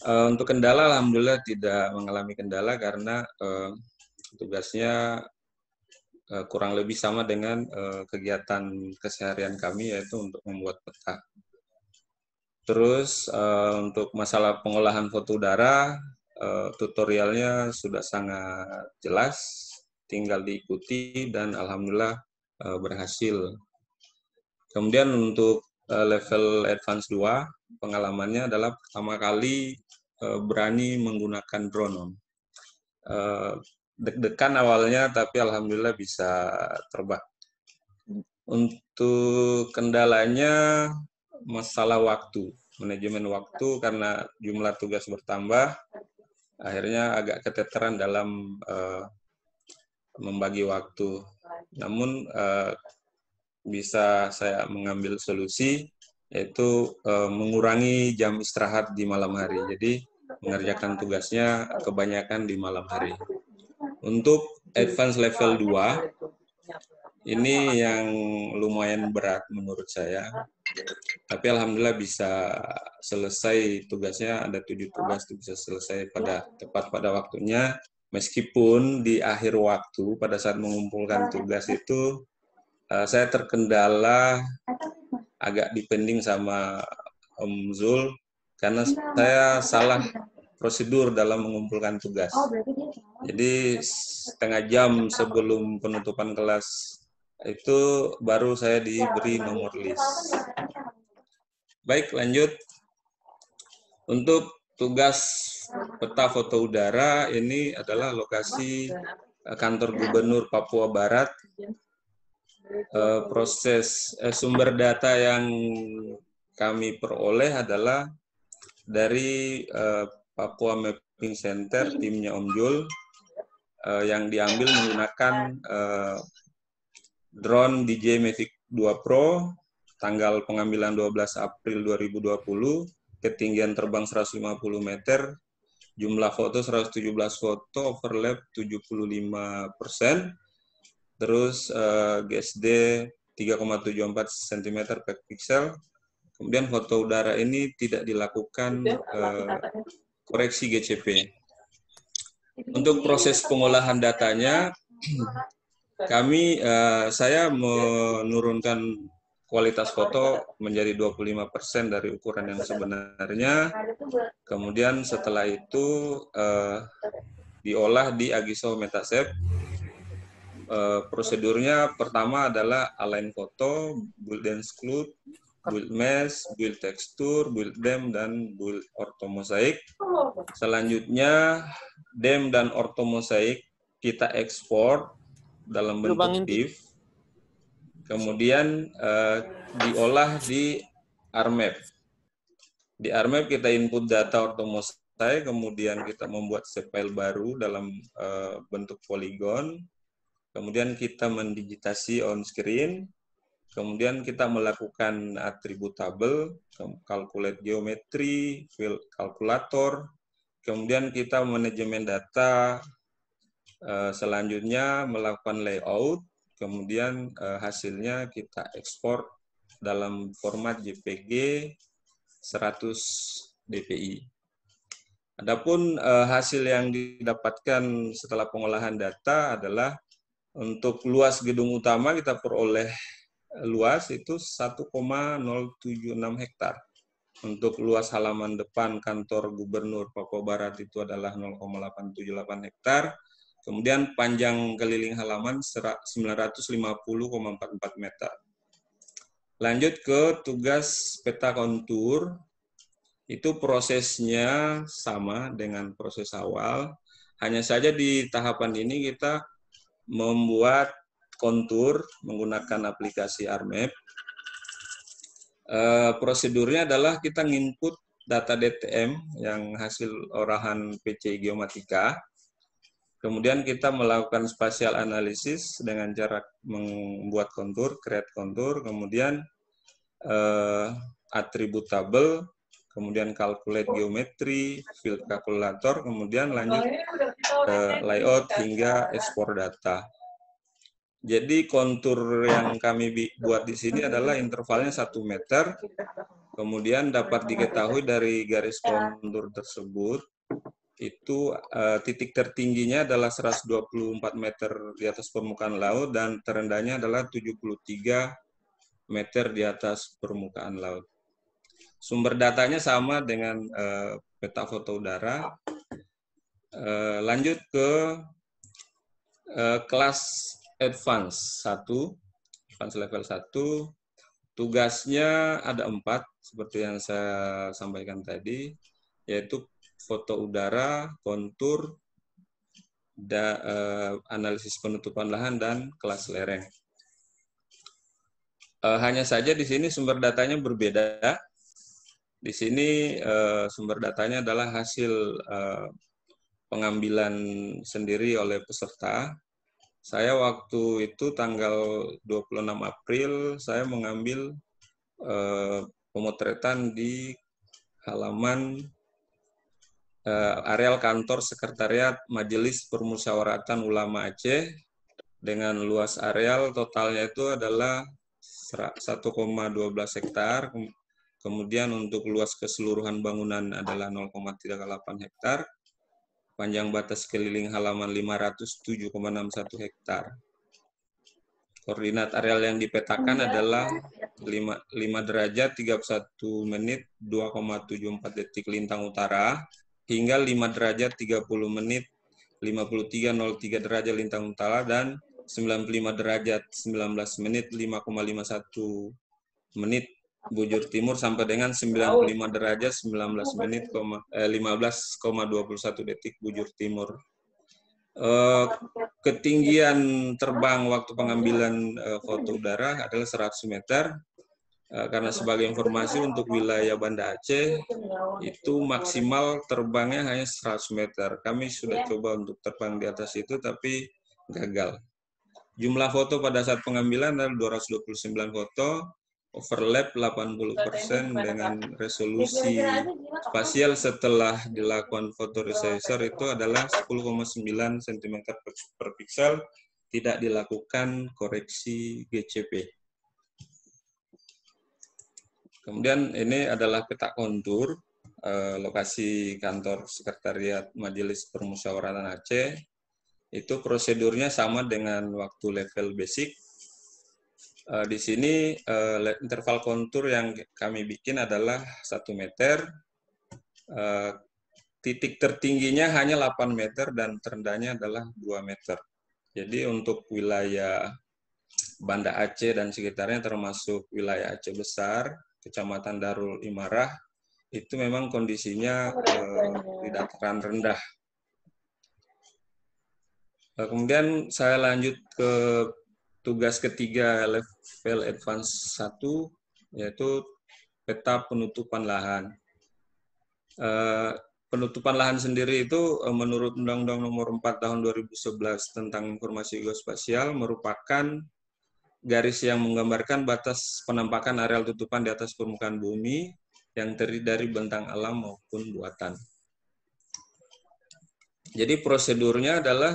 Untuk kendala, alhamdulillah tidak mengalami kendala karena tugasnya kurang lebih sama dengan kegiatan keseharian kami, yaitu untuk membuat peta. Terus untuk masalah pengolahan foto udara, tutorialnya sudah sangat jelas, tinggal diikuti dan alhamdulillah berhasil. Kemudian untuk level advance 2, pengalamannya adalah pertama kali berani menggunakan drone. Deg-degan awalnya, tapi alhamdulillah bisa terbang. Untuk kendalanya masalah waktu, manajemen waktu, karena jumlah tugas bertambah, akhirnya agak keteteran dalam membagi waktu. Namun bisa saya mengambil solusi, yaitu mengurangi jam istirahat di malam hari. Jadi mengerjakan tugasnya kebanyakan di malam hari. Untuk advance level 2, ini yang lumayan berat menurut saya. Tapi alhamdulillah bisa selesai tugasnya, ada 7 tugas itu bisa selesai tepat pada waktunya. Meskipun di akhir waktu pada saat mengumpulkan tugas itu saya terkendala agak dipending sama Om Zul karena saya salah prosedur dalam mengumpulkan tugas. Jadi setengah jam sebelum penutupan kelas itu baru saya diberi nomor list. Baik, lanjut. Untuk tugas peta foto udara, ini adalah lokasi kantor Gubernur Papua Barat. Proses sumber data yang kami peroleh adalah dari Papua Mapping Center, timnya Om Jul, yang diambil menggunakan drone DJI Mavic 2 Pro, tanggal pengambilan 12 April 2020, ketinggian terbang 150 meter, jumlah foto 117 foto, overlap 75%, terus GSD 3,74 cm per pixel. Kemudian foto udara ini tidak dilakukan koreksi GCP. Untuk proses pengolahan datanya, saya menurunkan kualitas foto menjadi 25% dari ukuran yang sebenarnya. Kemudian setelah itu diolah di Agisoft Metasafe. Prosedurnya pertama adalah align foto, build exclude, build mesh, build tekstur, build dem, dan build orthomosaik. Selanjutnya dem dan orthomosaik kita ekspor dalam bentuk TIFF. Kemudian diolah di RMap. Di RMap kita input data orthomosaik, kemudian kita membuat file baru dalam bentuk poligon. Kemudian kita mendigitasi on screen, kemudian kita melakukan atribut tabel, calculate geometri, fill kalkulator, kemudian kita manajemen data, selanjutnya melakukan layout, kemudian hasilnya kita ekspor dalam format JPG 100 dpi. Adapun hasil yang didapatkan setelah pengolahan data adalah untuk luas gedung utama kita peroleh luas itu 1,076 hektar. Untuk luas halaman depan kantor Gubernur Papua Barat itu adalah 0,878 hektar. Kemudian panjang keliling halaman 950,44 meter. Lanjut ke tugas peta kontur. Itu prosesnya sama dengan proses awal. Hanya saja di tahapan ini kita membuat kontur menggunakan aplikasi ARMAP. Prosedurnya adalah kita nginput data DTM yang hasil olahan PC Geomatika. Kemudian kita melakukan spatial analysis dengan cara membuat kontur, create kontur, kemudian atribut tabel, kemudian calculate geometri, field calculator, kemudian lanjut ke layout hingga ekspor data. Jadi kontur yang kami buat di sini adalah intervalnya 1 meter, kemudian dapat diketahui dari garis kontur tersebut, itu titik tertingginya adalah 124 meter di atas permukaan laut dan terendahnya adalah 73 meter di atas permukaan laut. Sumber datanya sama dengan peta foto udara. Lanjut ke kelas Advance 1, Advance level 1. Tugasnya ada 4, seperti yang saya sampaikan tadi, yaitu foto udara, kontur, analisis penutupan lahan, dan kelas lereng. Hanya saja di sini sumber datanya berbeda. Di sini sumber datanya adalah hasil pengambilan sendiri oleh peserta. Saya waktu itu tanggal 26 April, saya mengambil pemotretan di halaman areal kantor sekretariat Majelis Permusyawaratan Ulama Aceh dengan luas areal totalnya itu adalah 1,12 hektar. Kemudian untuk luas keseluruhan bangunan adalah 0,38 hektar. Panjang batas keliling halaman 507,61 hektar. Koordinat areal yang dipetakan adalah 5 derajat 31 menit 2,74 detik lintang utara hingga 5 derajat 30 menit 53,03 derajat lintang utara dan 95 derajat 19 menit 5,51 menit bujur timur sampai dengan 95 derajat 19 menit 15,21 detik bujur timur. Ketinggian terbang waktu pengambilan foto udara adalah 100 meter. Karena sebagai informasi untuk wilayah Banda Aceh itu maksimal terbangnya hanya 100 meter. Kami sudah coba untuk terbang di atas itu tapi gagal. Jumlah foto pada saat pengambilan adalah 229 foto. Overlap 80% dengan resolusi spasial setelah dilakukan foto resizer itu adalah 10,9 cm per pixel, tidak dilakukan koreksi GCP. Kemudian ini adalah peta kontur lokasi kantor sekretariat Majelis Permusyawaratan Aceh. Itu prosedurnya sama dengan waktu level basic. Di sini interval kontur yang kami bikin adalah 1 meter. Titik tertingginya hanya 8 meter dan terendahnya adalah 2 meter. Jadi untuk wilayah Banda Aceh dan sekitarnya termasuk wilayah Aceh Besar, Kecamatan Darul Imarah, itu memang kondisinya di dataran rendah. Kemudian saya lanjut ke tugas ketiga level advance 1, yaitu peta penutupan lahan. Penutupan lahan sendiri itu menurut Undang-Undang Nomor 4 Tahun 2011 tentang Informasi Geospasial merupakan garis yang menggambarkan batas penampakan areal tutupan di atas permukaan bumi yang terdiri dari bentang alam maupun buatan. Jadi prosedurnya adalah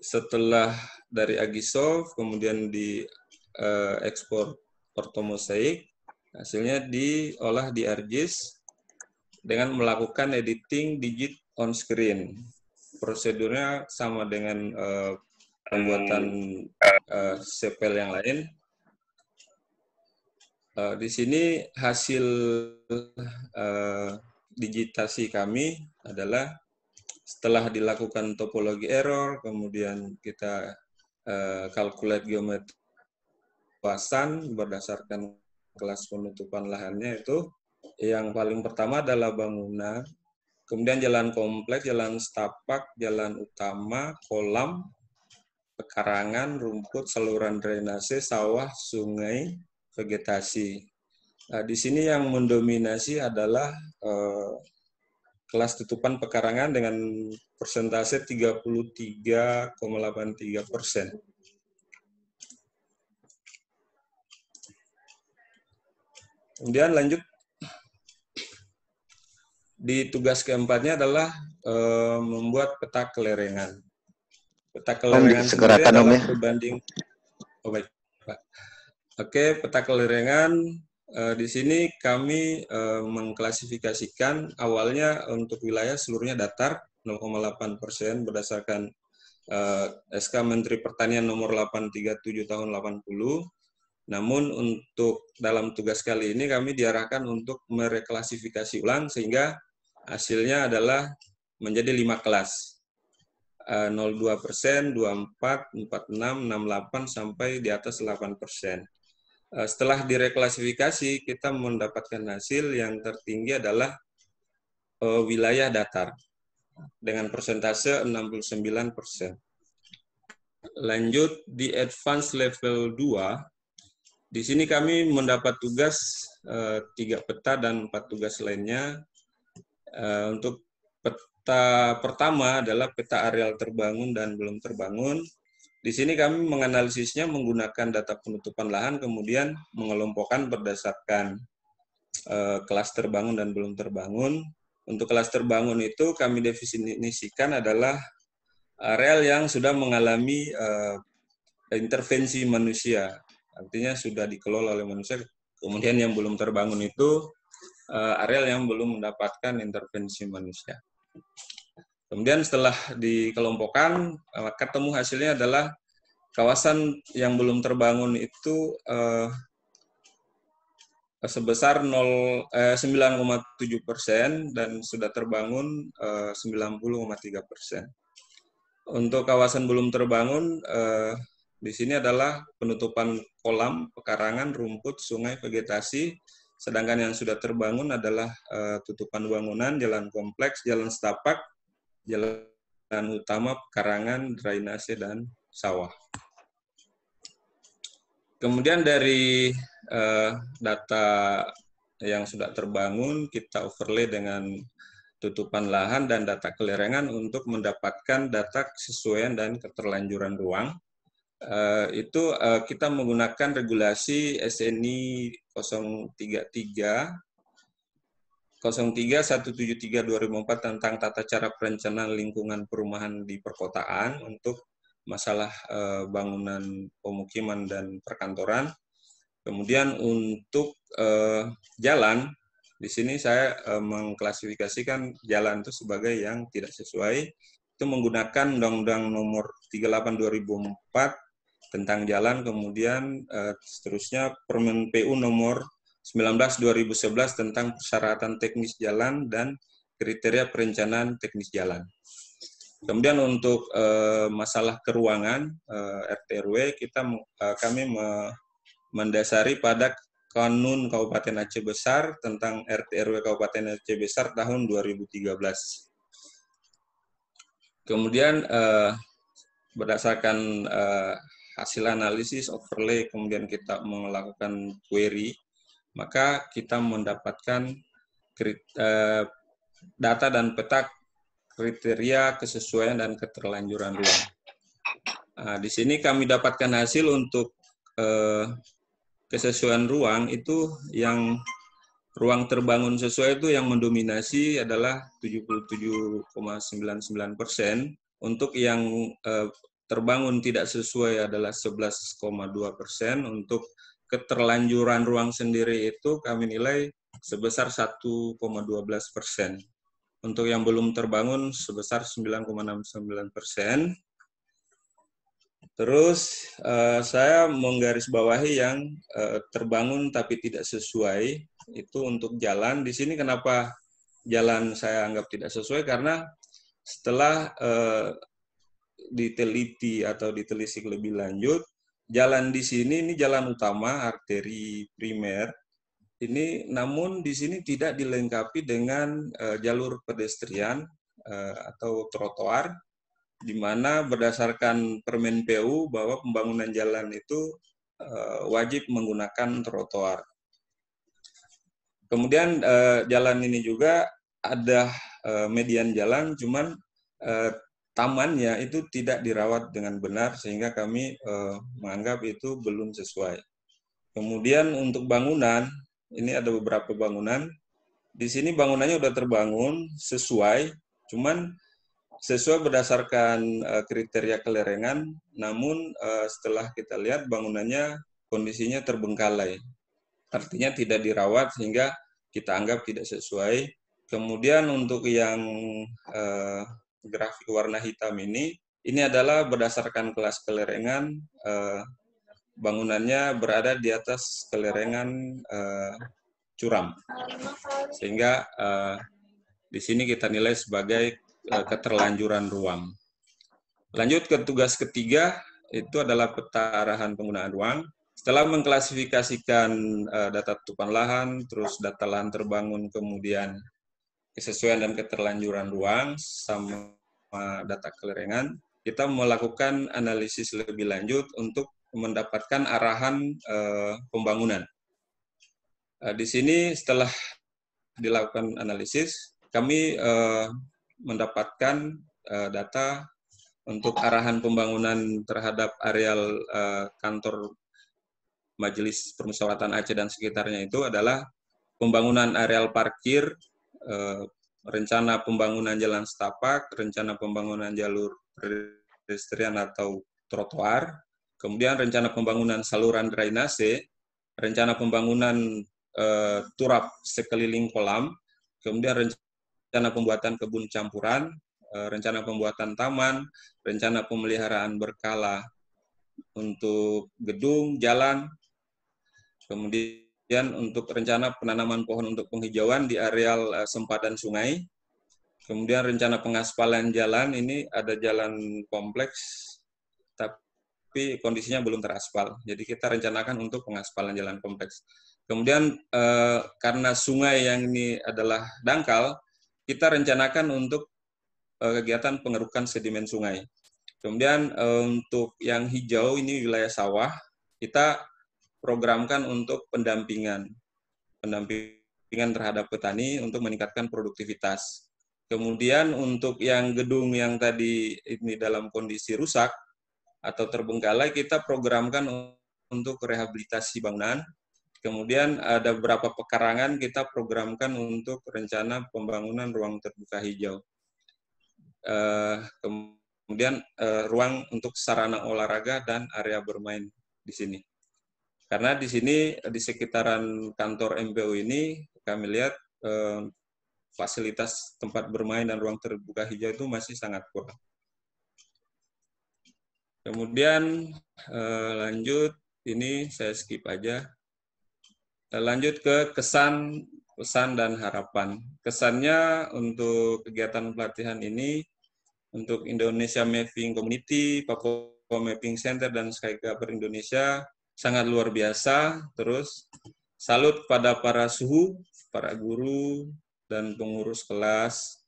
setelah dari Agisoft, kemudian di ekspor ortomosaik, hasilnya diolah di ArcGIS dengan melakukan editing digit on screen. Prosedurnya sama dengan pembuatan sepel yang lain. Di sini hasil digitasi kami adalah Setelah dilakukan topologi error, kemudian kita calculate geometri luasan berdasarkan kelas penutupan lahannya itu. Yang paling pertama adalah bangunan, kemudian jalan kompleks, jalan setapak, jalan utama, kolam, pekarangan, rumput, saluran drainase, sawah, sungai, vegetasi. Nah, di sini yang mendominasi adalah kelas tutupan pekarangan dengan persentase 33,83%. Kemudian lanjut, di tugas keempatnya adalah membuat peta kelerengan. Peta kelerengan sendiri adalah berbanding. Oh baik, Pak. Oke, peta kelerengan di sini kami mengklasifikasikan awalnya untuk wilayah seluruhnya datar 0,8% berdasarkan SK Menteri Pertanian nomor 837 tahun 80. Namun untuk dalam tugas kali ini kami diarahkan untuk mereklasifikasi ulang sehingga hasilnya adalah menjadi 5 kelas. 0,2%, 24, 46, 68, sampai di atas 8%. Setelah direklasifikasi, kita mendapatkan hasil yang tertinggi adalah wilayah datar dengan persentase 69%. Lanjut di advance level 2, di sini kami mendapat tugas 3 peta dan 4 tugas lainnya. Untuk peta pertama adalah peta areal terbangun dan belum terbangun. Di sini kami menganalisisnya menggunakan data penutupan lahan, kemudian mengelompokkan berdasarkan kelas terbangun dan belum terbangun. Untuk kelas terbangun itu kami definisikan adalah areal yang sudah mengalami intervensi manusia, artinya sudah dikelola oleh manusia. Kemudian yang belum terbangun itu areal yang belum mendapatkan intervensi manusia. Kemudian setelah dikelompokkan, ketemu hasilnya adalah kawasan yang belum terbangun itu sebesar 9,7% dan sudah terbangun 90,3%. Untuk kawasan belum terbangun, di sini adalah penutupan kolam, pekarangan, rumput, sungai, vegetasi. Sedangkan yang sudah terbangun adalah tutupan bangunan, jalan kompleks, jalan setapak, jalan utama, pekarangan, drainase, dan sawah. Kemudian dari data yang sudah terbangun, kita overlay dengan tutupan lahan dan data kelerengan untuk mendapatkan data kesesuaian dan keterlanjuran ruang. Itu kita menggunakan regulasi SNI 03/173/2004 tentang tata cara perencanaan lingkungan perumahan di perkotaan untuk masalah bangunan pemukiman dan perkantoran. Kemudian untuk jalan, di sini saya mengklasifikasikan jalan itu sebagai yang tidak sesuai. Itu menggunakan Undang-Undang Nomor 38/2004 tentang jalan, kemudian seterusnya Permen PU Nomor 19/2011 tentang persyaratan teknis jalan dan kriteria perencanaan teknis jalan. Kemudian untuk masalah keruangan RT/RW, kami mendasari pada Kanun Kabupaten Aceh Besar tentang RT/RW Kabupaten Aceh Besar tahun 2013. Kemudian berdasarkan hasil analisis overlay, kemudian kita melakukan query, maka kita mendapatkan data dan peta kriteria kesesuaian dan keterlanjuran ruang. Nah, di sini kami dapatkan hasil untuk kesesuaian ruang itu yang ruang terbangun sesuai itu yang mendominasi adalah 77,99%. Untuk yang terbangun tidak sesuai adalah 11,2%. Untuk keterlanjuran ruang sendiri itu kami nilai sebesar 1,12%. Untuk yang belum terbangun sebesar 9,69%. Terus saya menggarisbawahi yang terbangun tapi tidak sesuai, itu untuk jalan. Di sini kenapa jalan saya anggap tidak sesuai? Karena setelah diteliti atau ditelisik lebih lanjut, jalan di sini ini jalan utama, arteri primer. Ini namun di sini tidak dilengkapi dengan jalur pedestrian atau trotoar, di mana berdasarkan Permen PU bahwa pembangunan jalan itu wajib menggunakan trotoar. Kemudian jalan ini juga ada median jalan, cuman tamannya itu tidak dirawat dengan benar sehingga kami menganggap itu belum sesuai. Kemudian untuk bangunan, ini ada beberapa bangunan. Di sini bangunannya sudah terbangun sesuai, cuman sesuai berdasarkan kriteria kelerengan, namun setelah kita lihat bangunannya kondisinya terbengkalai. Artinya tidak dirawat sehingga kita anggap tidak sesuai. Kemudian untuk yang grafik warna hitam ini adalah berdasarkan kelas kelerengan, bangunannya berada di atas kelerengan curam. Sehingga di sini kita nilai sebagai keterlanjuran ruang. Lanjut ke tugas ketiga, itu adalah peta arahan penggunaan ruang. Setelah mengklasifikasikan data tutupan lahan, terus data lahan terbangun, kemudian kesesuaian dan keterlanjuran ruang, sama data kelerengan, kita melakukan analisis lebih lanjut untuk mendapatkan arahan pembangunan. Di sini setelah dilakukan analisis, kami mendapatkan data untuk arahan pembangunan terhadap areal kantor Majelis Permusyawaratan Aceh dan sekitarnya itu adalah pembangunan areal parkir, rencana pembangunan jalan setapak, rencana pembangunan jalur pedestrian atau trotoar, kemudian rencana pembangunan saluran drainase, rencana pembangunan turap sekeliling kolam, kemudian rencana pembuatan kebun campuran, rencana pembuatan taman, rencana pemeliharaan berkala untuk gedung, jalan, kemudian untuk rencana penanaman pohon untuk penghijauan di areal sempadan sungai, kemudian rencana pengaspalan jalan, ini ada jalan kompleks, tapi kondisinya belum teraspal, jadi kita rencanakan untuk pengaspalan jalan kompleks. Kemudian karena sungai yang ini adalah dangkal, kita rencanakan untuk kegiatan pengerukan sedimen sungai. Kemudian untuk yang hijau, ini wilayah sawah, kita programkan untuk pendampingan terhadap petani untuk meningkatkan produktivitas. Kemudian untuk yang gedung yang tadi ini dalam kondisi rusak atau terbengkalai, kita programkan untuk rehabilitasi bangunan. Kemudian ada beberapa pekarangan kita programkan untuk rencana pembangunan ruang terbuka hijau. Kemudian ruang untuk sarana olahraga dan area bermain di sini. Karena di sini, di sekitaran kantor MPU ini, kami lihat fasilitas tempat bermain dan ruang terbuka hijau itu masih sangat kurang. Kemudian lanjut, ini saya skip aja. Lanjut ke kesan, pesan, dan harapan. Kesannya untuk kegiatan pelatihan ini, untuk Indonesia Mapping Community, Papua Mapping Center, dan Skycover Indonesia, sangat luar biasa. Terus salut pada para suhu, para guru, dan pengurus kelas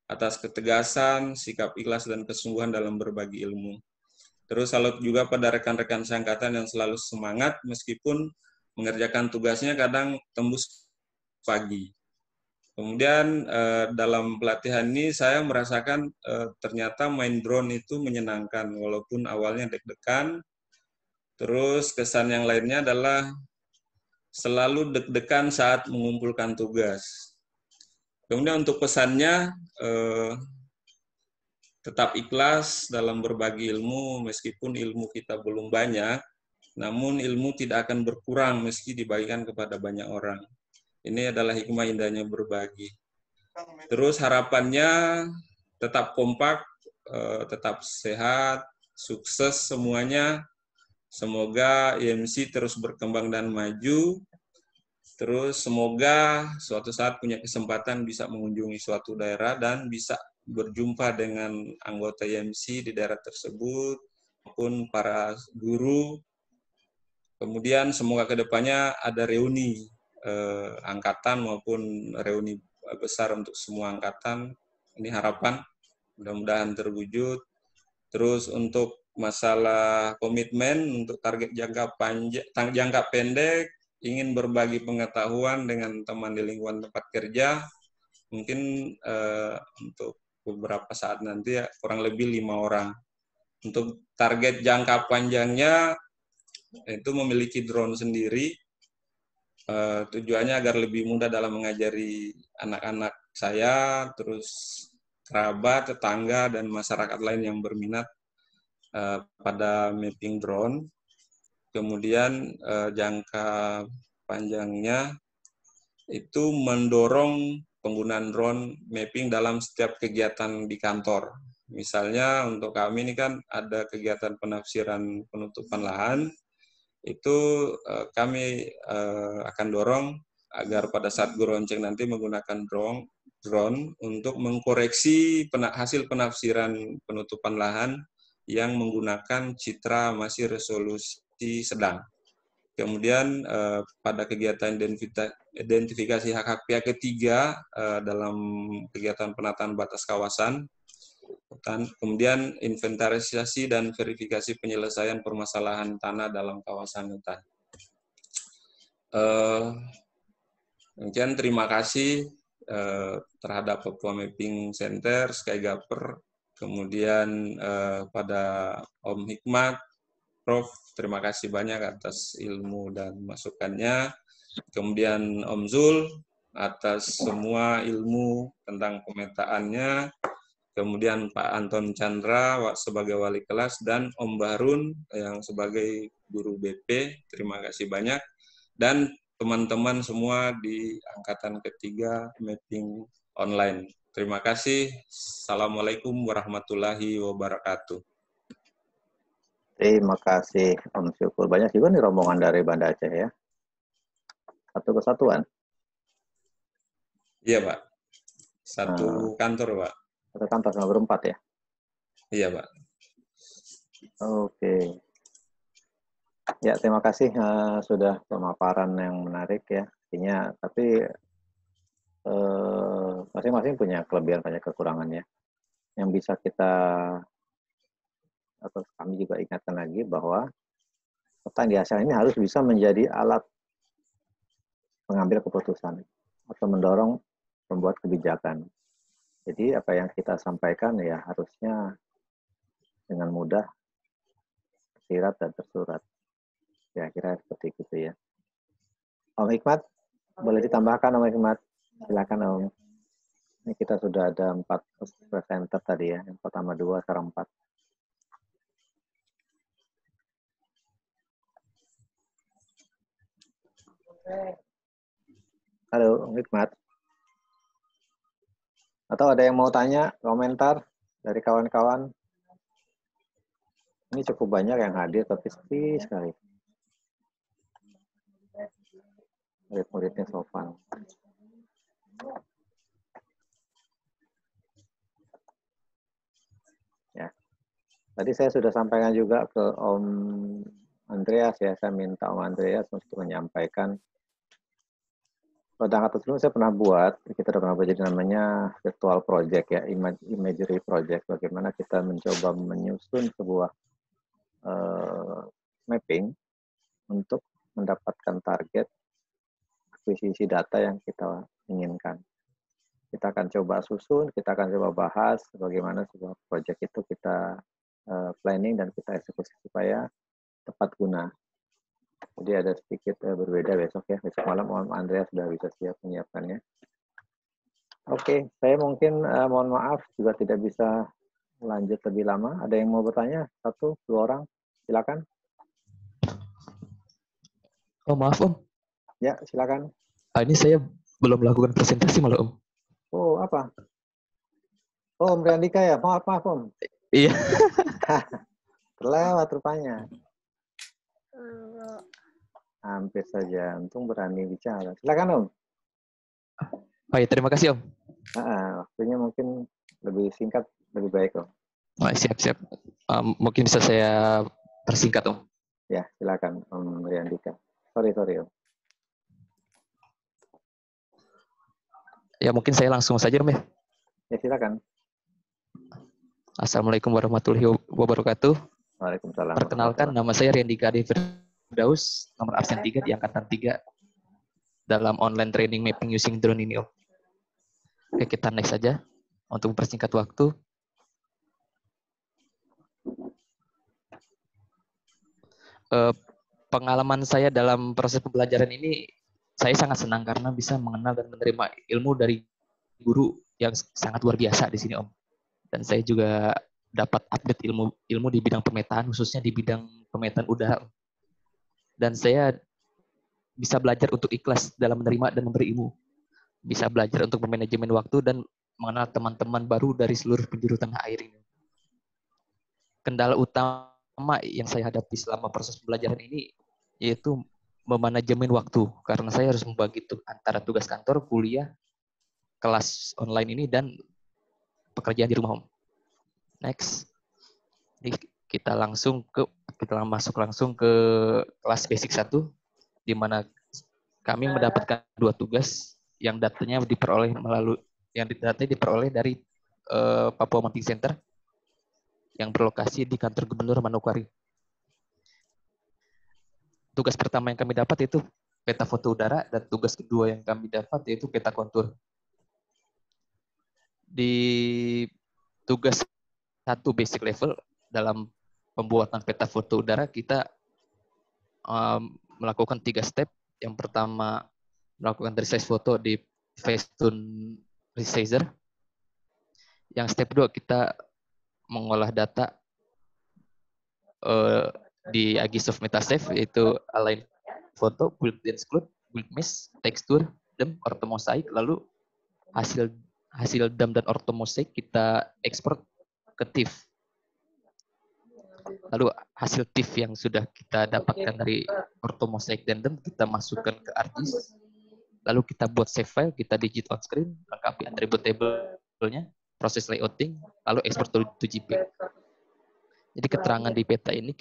atas ketegasan, sikap ikhlas, dan kesungguhan dalam berbagi ilmu. Terus salut juga pada rekan-rekan seangkatan yang selalu semangat meskipun mengerjakan tugasnya kadang tembus pagi. Kemudian dalam pelatihan ini saya merasakan ternyata main drone itu menyenangkan walaupun awalnya deg-degan. Terus kesan yang lainnya adalah selalu deg-degan saat mengumpulkan tugas. Kemudian untuk pesannya, tetap ikhlas dalam berbagi ilmu, meskipun ilmu kita belum banyak, namun ilmu tidak akan berkurang meski dibagikan kepada banyak orang. Ini adalah hikmah indahnya berbagi. Terus harapannya tetap kompak, tetap sehat, sukses semuanya. Semoga IMC terus berkembang dan maju. Terus semoga suatu saat punya kesempatan bisa mengunjungi suatu daerah dan bisa berjumpa dengan anggota IMC di daerah tersebut maupun para guru. Kemudian semoga kedepannya ada reuni angkatan maupun reuni besar untuk semua angkatan. Ini harapan, mudah-mudahan terwujud. Terus untuk masalah komitmen untuk target jangka pendek, ingin berbagi pengetahuan dengan teman di lingkungan tempat kerja, mungkin untuk beberapa saat nanti ya, kurang lebih 5 orang. Untuk target jangka panjangnya itu memiliki drone sendiri, tujuannya agar lebih mudah dalam mengajari anak-anak saya, terus kerabat, tetangga, dan masyarakat lain yang berminat pada mapping drone. Kemudian jangka panjangnya itu mendorong penggunaan drone mapping dalam setiap kegiatan di kantor. Misalnya untuk kami ini kan ada kegiatan penafsiran penutupan lahan, itu kami akan dorong agar pada saat guru lonceng nanti menggunakan drone untuk mengkoreksi hasil penafsiran penutupan lahan yang menggunakan citra masih resolusi sedang. Kemudian pada kegiatan identifikasi hak-hak pihak ketiga dalam kegiatan penataan batas kawasan, kemudian inventarisasi dan verifikasi penyelesaian permasalahan tanah dalam kawasan hutan. Kemudian terima kasih terhadap Papua Mapping Center, Skygaper, kemudian pada Om Hikmat, Prof, terima kasih banyak atas ilmu dan masukannya. Kemudian Om Zul atas semua ilmu tentang pemetaannya. Kemudian Pak Anton Chandra sebagai wali kelas dan Om Barun yang sebagai guru BP, terima kasih banyak. Dan teman-teman semua di angkatan ketiga mapping online. Terima kasih. Assalamualaikum warahmatullahi wabarakatuh. Terima kasih Om Syukur. Banyak juga nih rombongan dari Banda Aceh ya. Satu kesatuan. Iya Pak. Satu kantor Pak. Satu kantor sama berempat ya? Iya Pak. Oke. Ya terima kasih sudah pemaparan yang menarik ya. Artinya tapi masing-masing punya kelebihan banyak kekurangannya. Yang bisa kita atau kami juga ingatkan lagi bahwa peta yang dihasilkan ini harus bisa menjadi alat mengambil keputusan atau mendorong membuat kebijakan. Jadi apa yang kita sampaikan ya harusnya dengan mudah tersirat dan tersurat. Ya kira seperti itu ya. Om Hikmat, boleh ditambahkan Om Hikmat? Silakan Om. Ini kita sudah ada 4 presenter tadi ya. Yang pertama 2, sekarang 4. Halo Om Hikmat. Atau ada yang mau tanya, komentar dari kawan-kawan? Ini cukup banyak yang hadir, tapi sepi sekali. Murid-muridnya sopan. Ya. Tadi saya sudah sampaikan juga ke Om Andreas ya, saya minta Om Andreas untuk menyampaikan. Pada angkatan sebelumnya saya pernah buat, kita pernah buat jadi namanya virtual project ya, imagery project. Bagaimana kita mencoba menyusun sebuah mapping untuk mendapatkan target akuisisi data yang kita inginkan. Kita akan coba susun, kita akan coba bahas bagaimana sebuah project itu kita planning dan kita eksekusi supaya tepat guna. Jadi ada sedikit berbeda besok ya. Besok malam Om Andreas sudah bisa siap menyiapkannya. Oke, saya mungkin mohon maaf juga tidak bisa lanjut lebih lama. Ada yang mau bertanya? 1, 2 orang? Silakan. Oh maaf Om. Ya, silakan. Ini saya belum melakukan presentasi malah Om. Oh, apa? Oh, Om Riandika ya? Maaf Om. Iya. Terlewat rupanya. Hampir saja. Untung berani bicara. Silakan Om. Oh ya, terima kasih Om. Waktunya mungkin lebih singkat, lebih baik Om. Oh, siap. Mungkin bisa saya persingkat Om. Ya, silakan Om Riyandika. Sorry Om. Ya, mungkin saya langsung saja Om ya. Ya, silakan. Assalamualaikum warahmatullahi wabarakatuh. Waalaikumsalam. Perkenalkan, nama saya Riyandika Ade Firdaus, nomor absen 3 di angkatan 3 dalam online training mapping using drone ini Om. Oke, kita next saja untuk mempersingkat waktu. Pengalaman saya dalam proses pembelajaran ini, saya sangat senang karena bisa mengenal dan menerima ilmu dari guru yang sangat luar biasa di sini Om. Dan saya juga dapat update ilmu di bidang pemetaan, khususnya di bidang pemetaan udara. Dan saya bisa belajar untuk ikhlas dalam menerima dan memberi ilmu. Bisa belajar untuk memanajemen waktu dan mengenal teman-teman baru dari seluruh penjuru tanah air ini. Kendala utama yang saya hadapi selama proses pembelajaran ini yaitu memanajemen waktu, karena saya harus membagi antara tugas kantor, kuliah, kelas online ini, dan pekerjaan di rumah Om. Next. Jadi kita masuk langsung ke kelas basic 1, di mana kami mendapatkan 2 tugas yang datanya diperoleh dari Papua Mapping Center yang berlokasi di kantor Gubernur Manokwari. Tugas pertama yang kami dapat yaitu peta foto udara, dan tugas kedua yang kami dapat yaitu peta kontur. Di tugas 1 basic level dalam pembuatan peta foto udara, kita melakukan 3 step. Yang pertama, melakukan resize foto di Facetune Resizer. Yang step 2, kita mengolah data di Agisoft Metasafe, yaitu align foto, build dense cloud, build mesh, tekstur, dem, orthomosaik. Lalu hasil dem dan orthomosaik kita ekspor ke TIFF. Lalu hasil TIFF yang sudah kita dapatkan dari orthomosaik dan dem kita masukkan ke ArcGIS. Lalu kita buat save file, kita digit on screen, lengkapi attribute table-nya, proses layouting, lalu ekspor to JPEG. Jadi keterangan di peta ini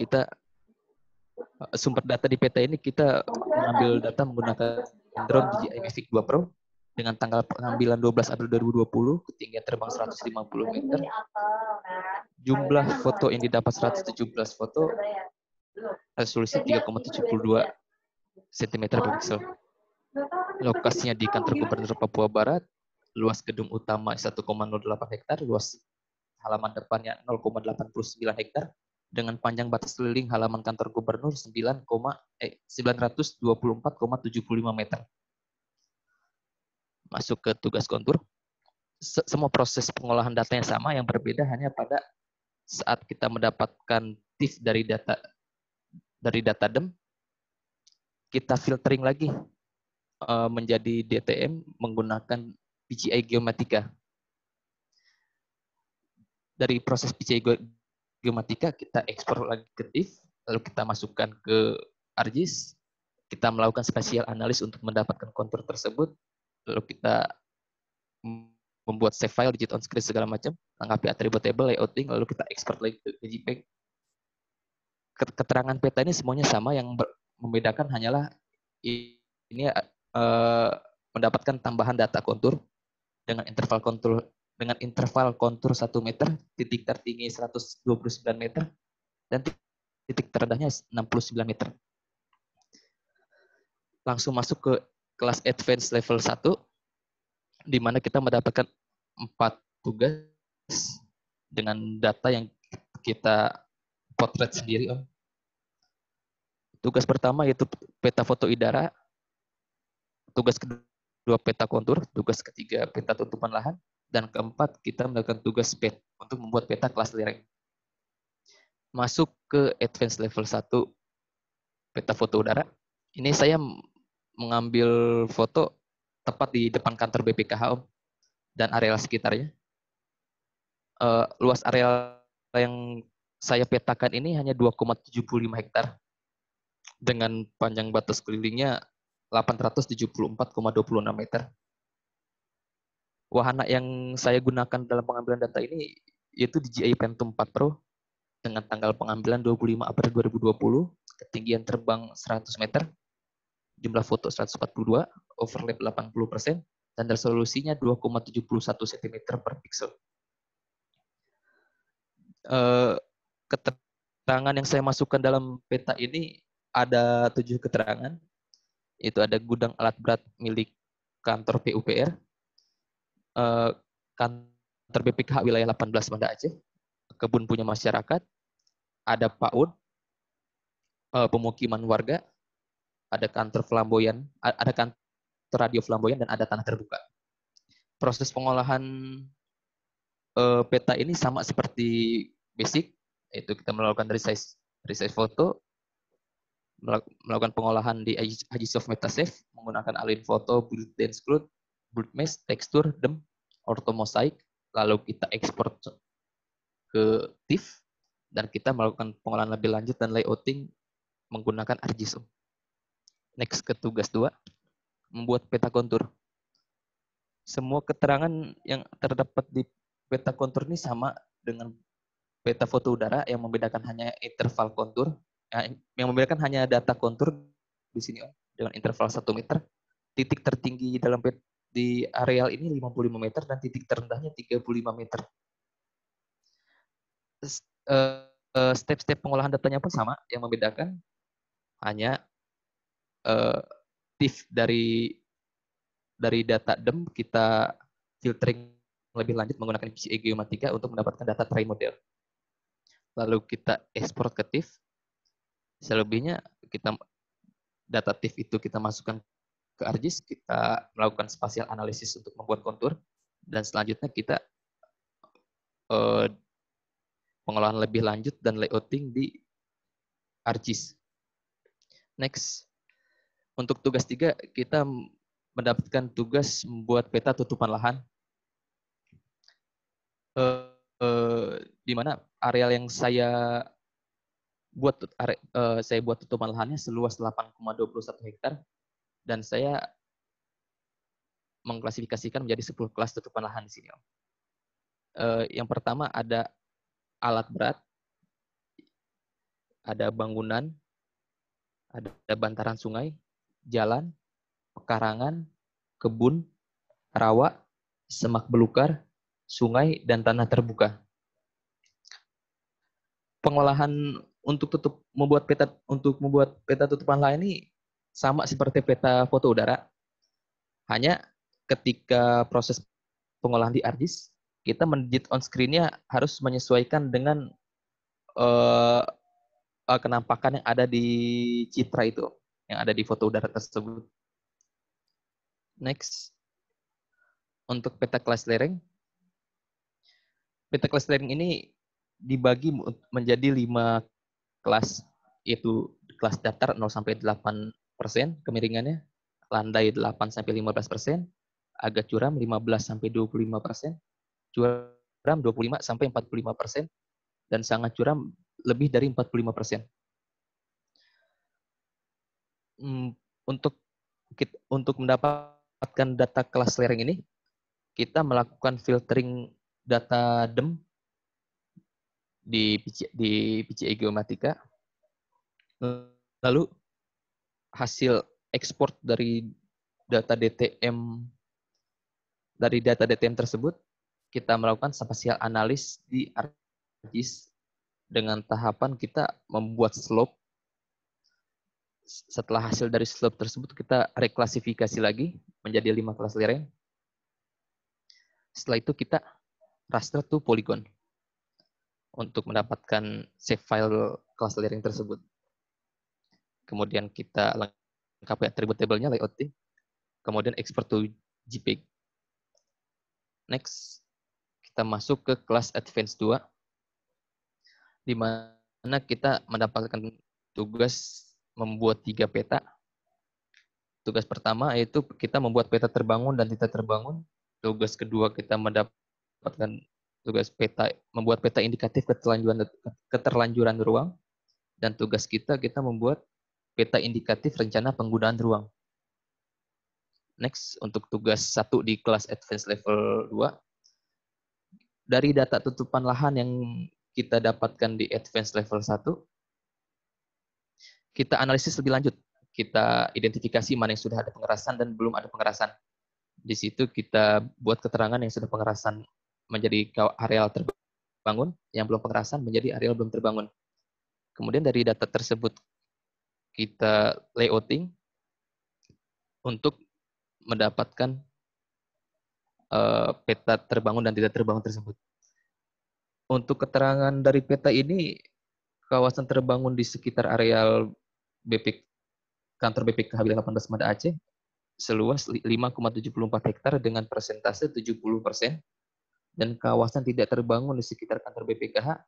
sumber data di peta ini kita mengambil data menggunakan drone DJI Mavic 2 Pro dengan tanggal pengambilan 12 April 2020, ketinggian terbang 150 meter. Jumlah foto yang didapat 117 foto, resolusi 3,72 cm per pixel. Lokasinya di kantor Gubernur Papua Barat, luas gedung utama 1,08 hektar, luas halaman depannya 0,89 hektar, dengan panjang batas keliling halaman kantor Gubernur 924,75 meter. Masuk ke tugas kontur. Semua proses pengolahan datanya sama, yang berbeda hanya pada saat kita mendapatkan TIFF dari data DEM, kita filtering lagi menjadi DTM menggunakan PGI Geomatica. Dari proses PGI Geomatica kita ekspor lagi ke TIFF, lalu kita masukkan ke ArcGIS, kita melakukan spatial analis untuk mendapatkan kontur tersebut, lalu kita membuat save file, digit on screen segala macam, lengkapi attribute table, layouting, lalu kita ekspor lagi ke JPEG. Keterangan peta ini semuanya sama, yang membedakan hanyalah ini mendapatkan tambahan data kontur dengan interval kontur 1 meter, titik tertinggi 129 meter, dan titik terendahnya 69 meter. Langsung masuk ke kelas advance level 1, di mana kita mendapatkan 4 tugas dengan data yang kita potret sendiri Om. Tugas pertama yaitu peta foto udara, tugas kedua peta kontur, tugas ketiga peta tutupan lahan, dan keempat kita melakukan tugas PET untuk membuat peta kelas lereng. Masuk ke advance level 1 peta foto udara. Ini saya mengambil foto tepat di depan kantor BPKH Om, dan area sekitarnya. Luas area yang saya petakan ini hanya 2,75 hektar. dengan panjang batas kelilingnya 874,26 meter. Wahana yang saya gunakan dalam pengambilan data ini yaitu DJI Phantom 4 Pro dengan tanggal pengambilan 25 April 2020, ketinggian terbang 100 meter, jumlah foto 142, overlap 80%, dan resolusinya 2,71 cm per pixel. Keterangan yang saya masukkan dalam peta ini ada 7 keterangan, yaitu ada gudang alat berat milik kantor PUPR, kantor BPKH wilayah 18 Banda Aceh, kebun punya masyarakat, ada PAUD, pemukiman warga, ada kantor flamboyan, ada kantor radio flamboyan, dan ada tanah terbuka. Proses pengolahan peta ini sama seperti basic, yaitu kita melakukan resize foto, melakukan pengolahan di Agisoft Metasafe menggunakan Align Photo, Build Dense Cloud, Build Mesh, Tekstur, DEM, Ortho Mosaic, lalu kita ekspor ke TIFF, dan kita melakukan pengolahan lebih lanjut dan layouting menggunakan ArcGIS. Next ke tugas 2, membuat peta kontur. Semua keterangan yang terdapat di peta kontur ini sama dengan peta foto udara, yang membedakan hanya interval kontur, yang membedakan hanya data kontur di sini dengan interval 1 meter. Titik tertinggi dalam di areal ini 55 meter dan titik terendahnya 35 meter. Step-step pengolahan datanya pun sama, yang membedakan hanya TIFF dari data DEM kita filtering lebih lanjut menggunakan PCA Geomatika untuk mendapatkan data try model. Lalu kita ekspor ke TIFF. Selebihnya data TIFF itu kita masukkan ke ArcGIS, kita melakukan spatial analisis untuk membuat kontur, dan selanjutnya kita pengolahan lebih lanjut dan layouting di ArcGIS. Next, untuk tugas 3 kita mendapatkan tugas membuat peta tutupan lahan, di mana areal yang saya buat tutupan lahannya seluas 8,21 hektar, dan saya mengklasifikasikan menjadi 10 kelas tutupan lahan di sini. Yang pertama ada alat berat, ada bangunan, ada bantaran sungai, jalan, pekarangan, kebun, rawa, semak belukar, sungai, dan tanah terbuka. Pengolahan untuk membuat peta tutupan lahan ini sama seperti peta foto udara. Hanya ketika proses pengolahan di ArcGIS, kita mendigit on screen-nya harus menyesuaikan dengan kenampakan yang ada di citra itu, yang ada di foto udara tersebut. Next, untuk peta kelas lereng. Peta kelas lereng ini dibagi menjadi 5 kelas, yaitu kelas datar 0-8% kemiringannya, landai 8-15%, agak curam 15-25%, curam 25-45%, dan sangat curam lebih dari 45%. Untuk mendapatkan data kelas lereng ini, kita melakukan filtering data DEM di PCA Geomatika. Lalu hasil ekspor dari data DTM tersebut kita melakukan spatial analis di ArcGIS dengan tahapan kita membuat slope. Setelah hasil dari slope tersebut kita reklasifikasi lagi menjadi 5 kelas lereng. Setelah itu kita raster to polygon untuk mendapatkan save file kelas lereng tersebut. Kemudian kita lengkapi atribut tabelnya, layouting, kemudian export to JPEG. Next, kita masuk ke kelas Advance 2, di mana kita mendapatkan tugas membuat 3 peta. Tugas pertama yaitu kita membuat peta terbangun dan tidak terbangun. Tugas kedua kita mendapatkan tugas membuat peta indikatif keterlanjuran ruang. Dan tugas kita membuat peta indikatif rencana penggunaan ruang. Next, untuk tugas 1 di kelas Advanced Level 2. Dari data tutupan lahan yang kita dapatkan di Advanced Level 1, kita analisis lebih lanjut. Kita identifikasi mana yang sudah ada pengerasan dan belum ada pengerasan. Di situ kita buat keterangan yang sudah pengerasan menjadi areal terbangun, yang belum pengerasan menjadi areal belum terbangun. Kemudian dari data tersebut kita layouting untuk mendapatkan peta terbangun dan tidak terbangun tersebut. Untuk keterangan dari peta ini, kawasan terbangun di sekitar areal kantor BPKH wilayah 18 Banda Aceh seluas 5,74 hektar dengan persentase 70%, dan kawasan tidak terbangun di sekitar kantor BPKH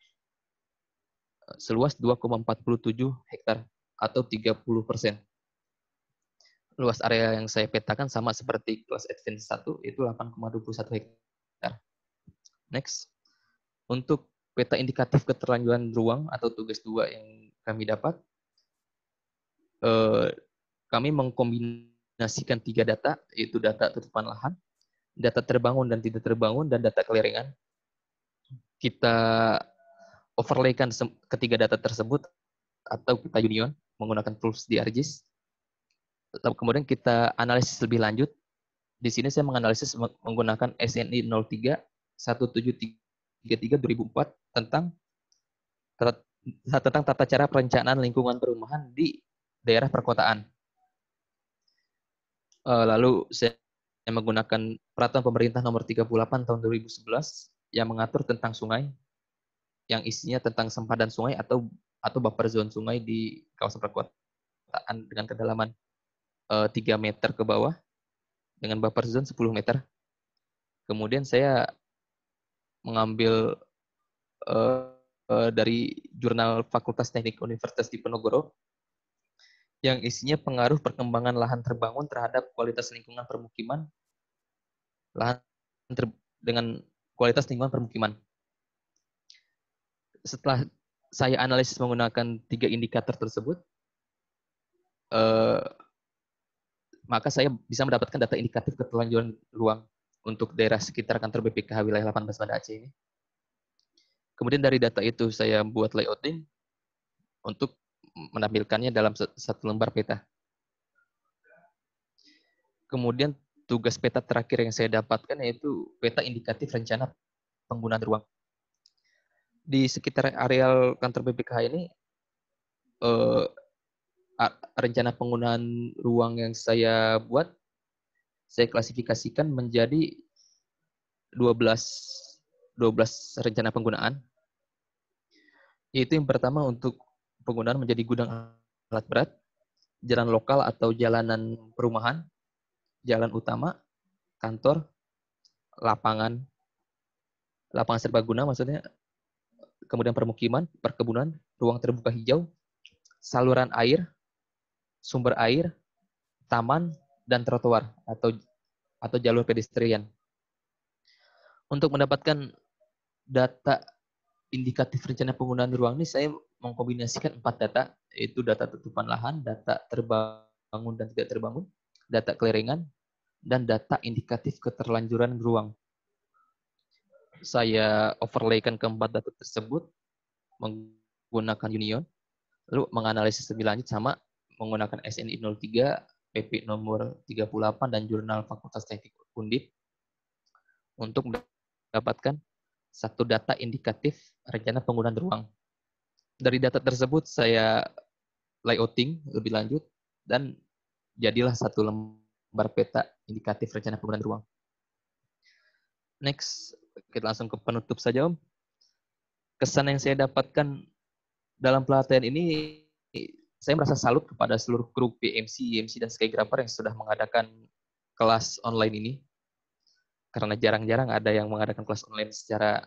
seluas 2,47 hektar atau 30%. Luas area yang saya petakan sama seperti kelas Advance 1, itu 8,21 hektar. Next, untuk peta indikatif keterlanjuran ruang atau tugas 2 yang kami dapat, kami mengkombinasikan 3 data, yaitu data tutupan lahan, data terbangun dan tidak terbangun, dan data kelerengan. Kita overlaykan ketiga data tersebut atau kita union menggunakan tools di ArcGIS. Kemudian kita analisis lebih lanjut. Di sini saya menganalisis menggunakan SNI 03 1733/2004 tentang tata cara perencanaan lingkungan perumahan di daerah perkotaan. Lalu saya menggunakan Peraturan Pemerintah Nomor 38 Tahun 2011 yang mengatur tentang sungai, yang isinya tentang sempadan sungai atau buffer zone sungai di kawasan perkotaan dengan kedalaman 3 meter ke bawah dengan buffer zone 10 meter. Kemudian saya mengambil dari jurnal Fakultas Teknik Universitas Diponegoro yang isinya pengaruh perkembangan lahan terbangun terhadap kualitas lingkungan permukiman, dengan kualitas lingkungan permukiman. Setelah saya analisis menggunakan 3 indikator tersebut, maka saya bisa mendapatkan data indikatif keterlanjuran ruang untuk daerah sekitar kantor BPKH wilayah 18 Banda Aceh ini. Kemudian dari data itu saya buat layouting untuk menampilkannya dalam satu lembar peta. Kemudian tugas peta terakhir yang saya dapatkan yaitu peta indikatif rencana penggunaan ruang. Di sekitar areal kantor BPKH ini, rencana penggunaan ruang yang saya buat, saya klasifikasikan menjadi 12 rencana penggunaan. Yaitu yang pertama untuk penggunaan menjadi gudang alat berat, jalan lokal atau jalanan perumahan, jalan utama, kantor, lapangan serbaguna maksudnya, kemudian permukiman, perkebunan, ruang terbuka hijau, saluran air, sumber air, taman, dan trotoar atau jalur pedestrian. Untuk mendapatkan data indikatif rencana penggunaan ruang ini, saya mengkombinasikan 4 data, yaitu data tutupan lahan, data terbangun dan tidak terbangun, data kelerengan, dan data indikatif keterlanjuran ruang. Saya overlaykan keempat data tersebut menggunakan union, lalu menganalisis lebih lanjut sama menggunakan SNI 03, PP nomor 38, dan jurnal Fakultas Teknik Undip untuk mendapatkan satu data indikatif rencana penggunaan ruang. Dari data tersebut saya layouting lebih lanjut dan jadilah satu lembar peta indikatif rencana penggunaan ruang. Next, kita langsung ke penutup saja, Om. Kesan yang saya dapatkan dalam pelatihan ini, saya merasa salut kepada seluruh kru PMC, IMC, dan Skygrapher yang sudah mengadakan kelas online ini. Karena jarang-jarang ada yang mengadakan kelas online secara,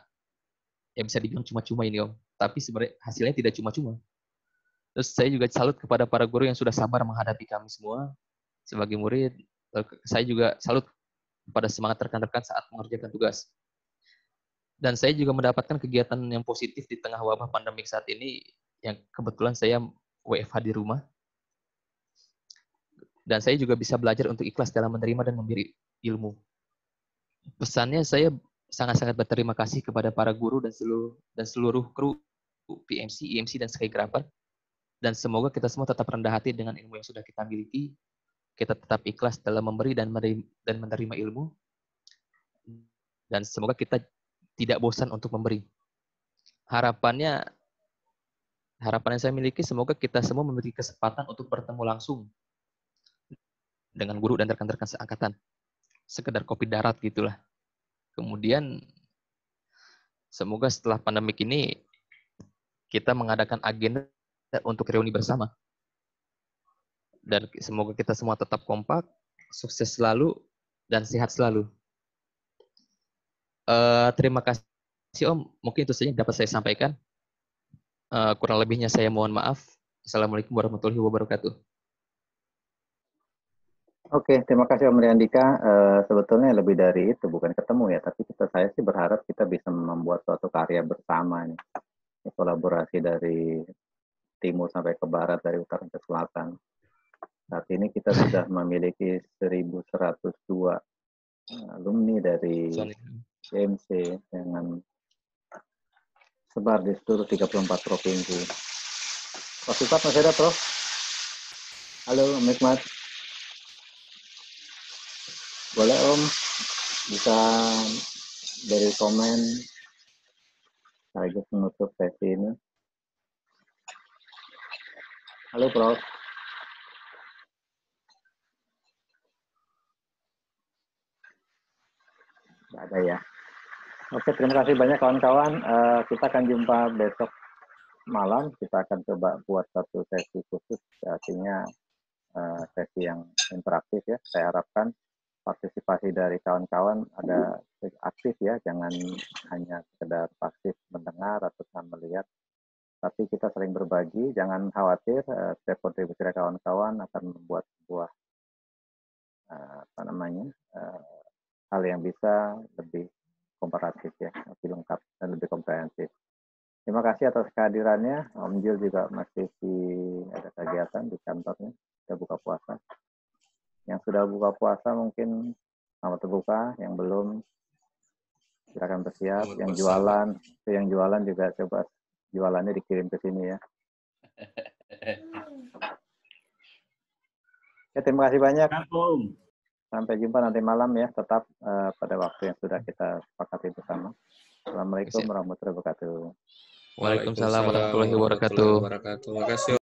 ya bisa dibilang cuma-cuma ini, Om. Tapi sebenarnya hasilnya tidak cuma-cuma. Terus saya juga salut kepada para guru yang sudah sabar menghadapi kami semua sebagai murid. Saya juga salut kepada semangat rekan-rekan saat mengerjakan tugas. Dan saya juga mendapatkan kegiatan yang positif di tengah wabah pandemik saat ini, yang kebetulan saya WFH di rumah. Dan saya juga bisa belajar untuk ikhlas dalam menerima dan memberi ilmu. Pesannya saya sangat-sangat berterima kasih kepada para guru dan seluruh kru PMC, IMC, dan Skygrapher. Dan semoga kita semua tetap rendah hati dengan ilmu yang sudah kita miliki. Kita tetap ikhlas dalam memberi dan menerima ilmu. Dan semoga kita tidak bosan untuk memberi. Harapannya saya miliki, semoga kita semua memiliki kesempatan untuk bertemu langsung dengan guru dan rekan-rekan seangkatan. Sekedar kopi darat gitulah. Kemudian, semoga setelah pandemik ini, kita mengadakan agenda untuk reuni bersama. Dan semoga kita semua tetap kompak, sukses selalu, dan sehat selalu. Terima kasih Om, mungkin itu saja yang dapat saya sampaikan. Kurang lebihnya saya mohon maaf. Assalamualaikum warahmatullahi wabarakatuh. Oke, terima kasih Om Riandika. Sebetulnya lebih dari itu, bukan ketemu ya, tapi saya sih berharap kita bisa membuat suatu karya bersama nih. Kolaborasi dari timur sampai ke barat, dari utara ke selatan. Saat ini kita sudah memiliki 1.102 alumni dari PMC dengan sebar di seluruh 34 provinsi. Prof. Hikmat masih ada, Prof? Halo, Om Hikmat. Boleh Om, bisa dari komen sekaligus menutup sesi ini. Halo Prof. Tidak ada ya. Oke, terima kasih banyak kawan-kawan. Kita akan jumpa besok malam. Kita akan coba buat satu sesi khusus, artinya sesi yang interaktif ya. Saya harapkan partisipasi dari kawan-kawan ada aktif ya, jangan hanya sekedar pasif mendengar atau melihat, tapi kita saling berbagi. Jangan khawatir, setiap kontribusi dari kawan-kawan akan membuat sebuah hal yang bisa lebih komparatif ya, lebih lengkap dan lebih komprehensif. Terima kasih atas kehadirannya. Om Jil juga masih ada kegiatan di kantornya, kita buka puasa. Yang sudah buka puasa mungkin selamat berbuka, yang belum silakan bersiap. Yang jualan juga coba jualannya dikirim ke sini ya. Ya, terima kasih banyak. Sampai jumpa nanti malam ya, tetap pada waktu yang sudah kita sepakati bersama. Assalamualaikum warahmatullahi wabarakatuh. Waalaikumsalam warahmatullahi wabarakatuh. Terima kasih.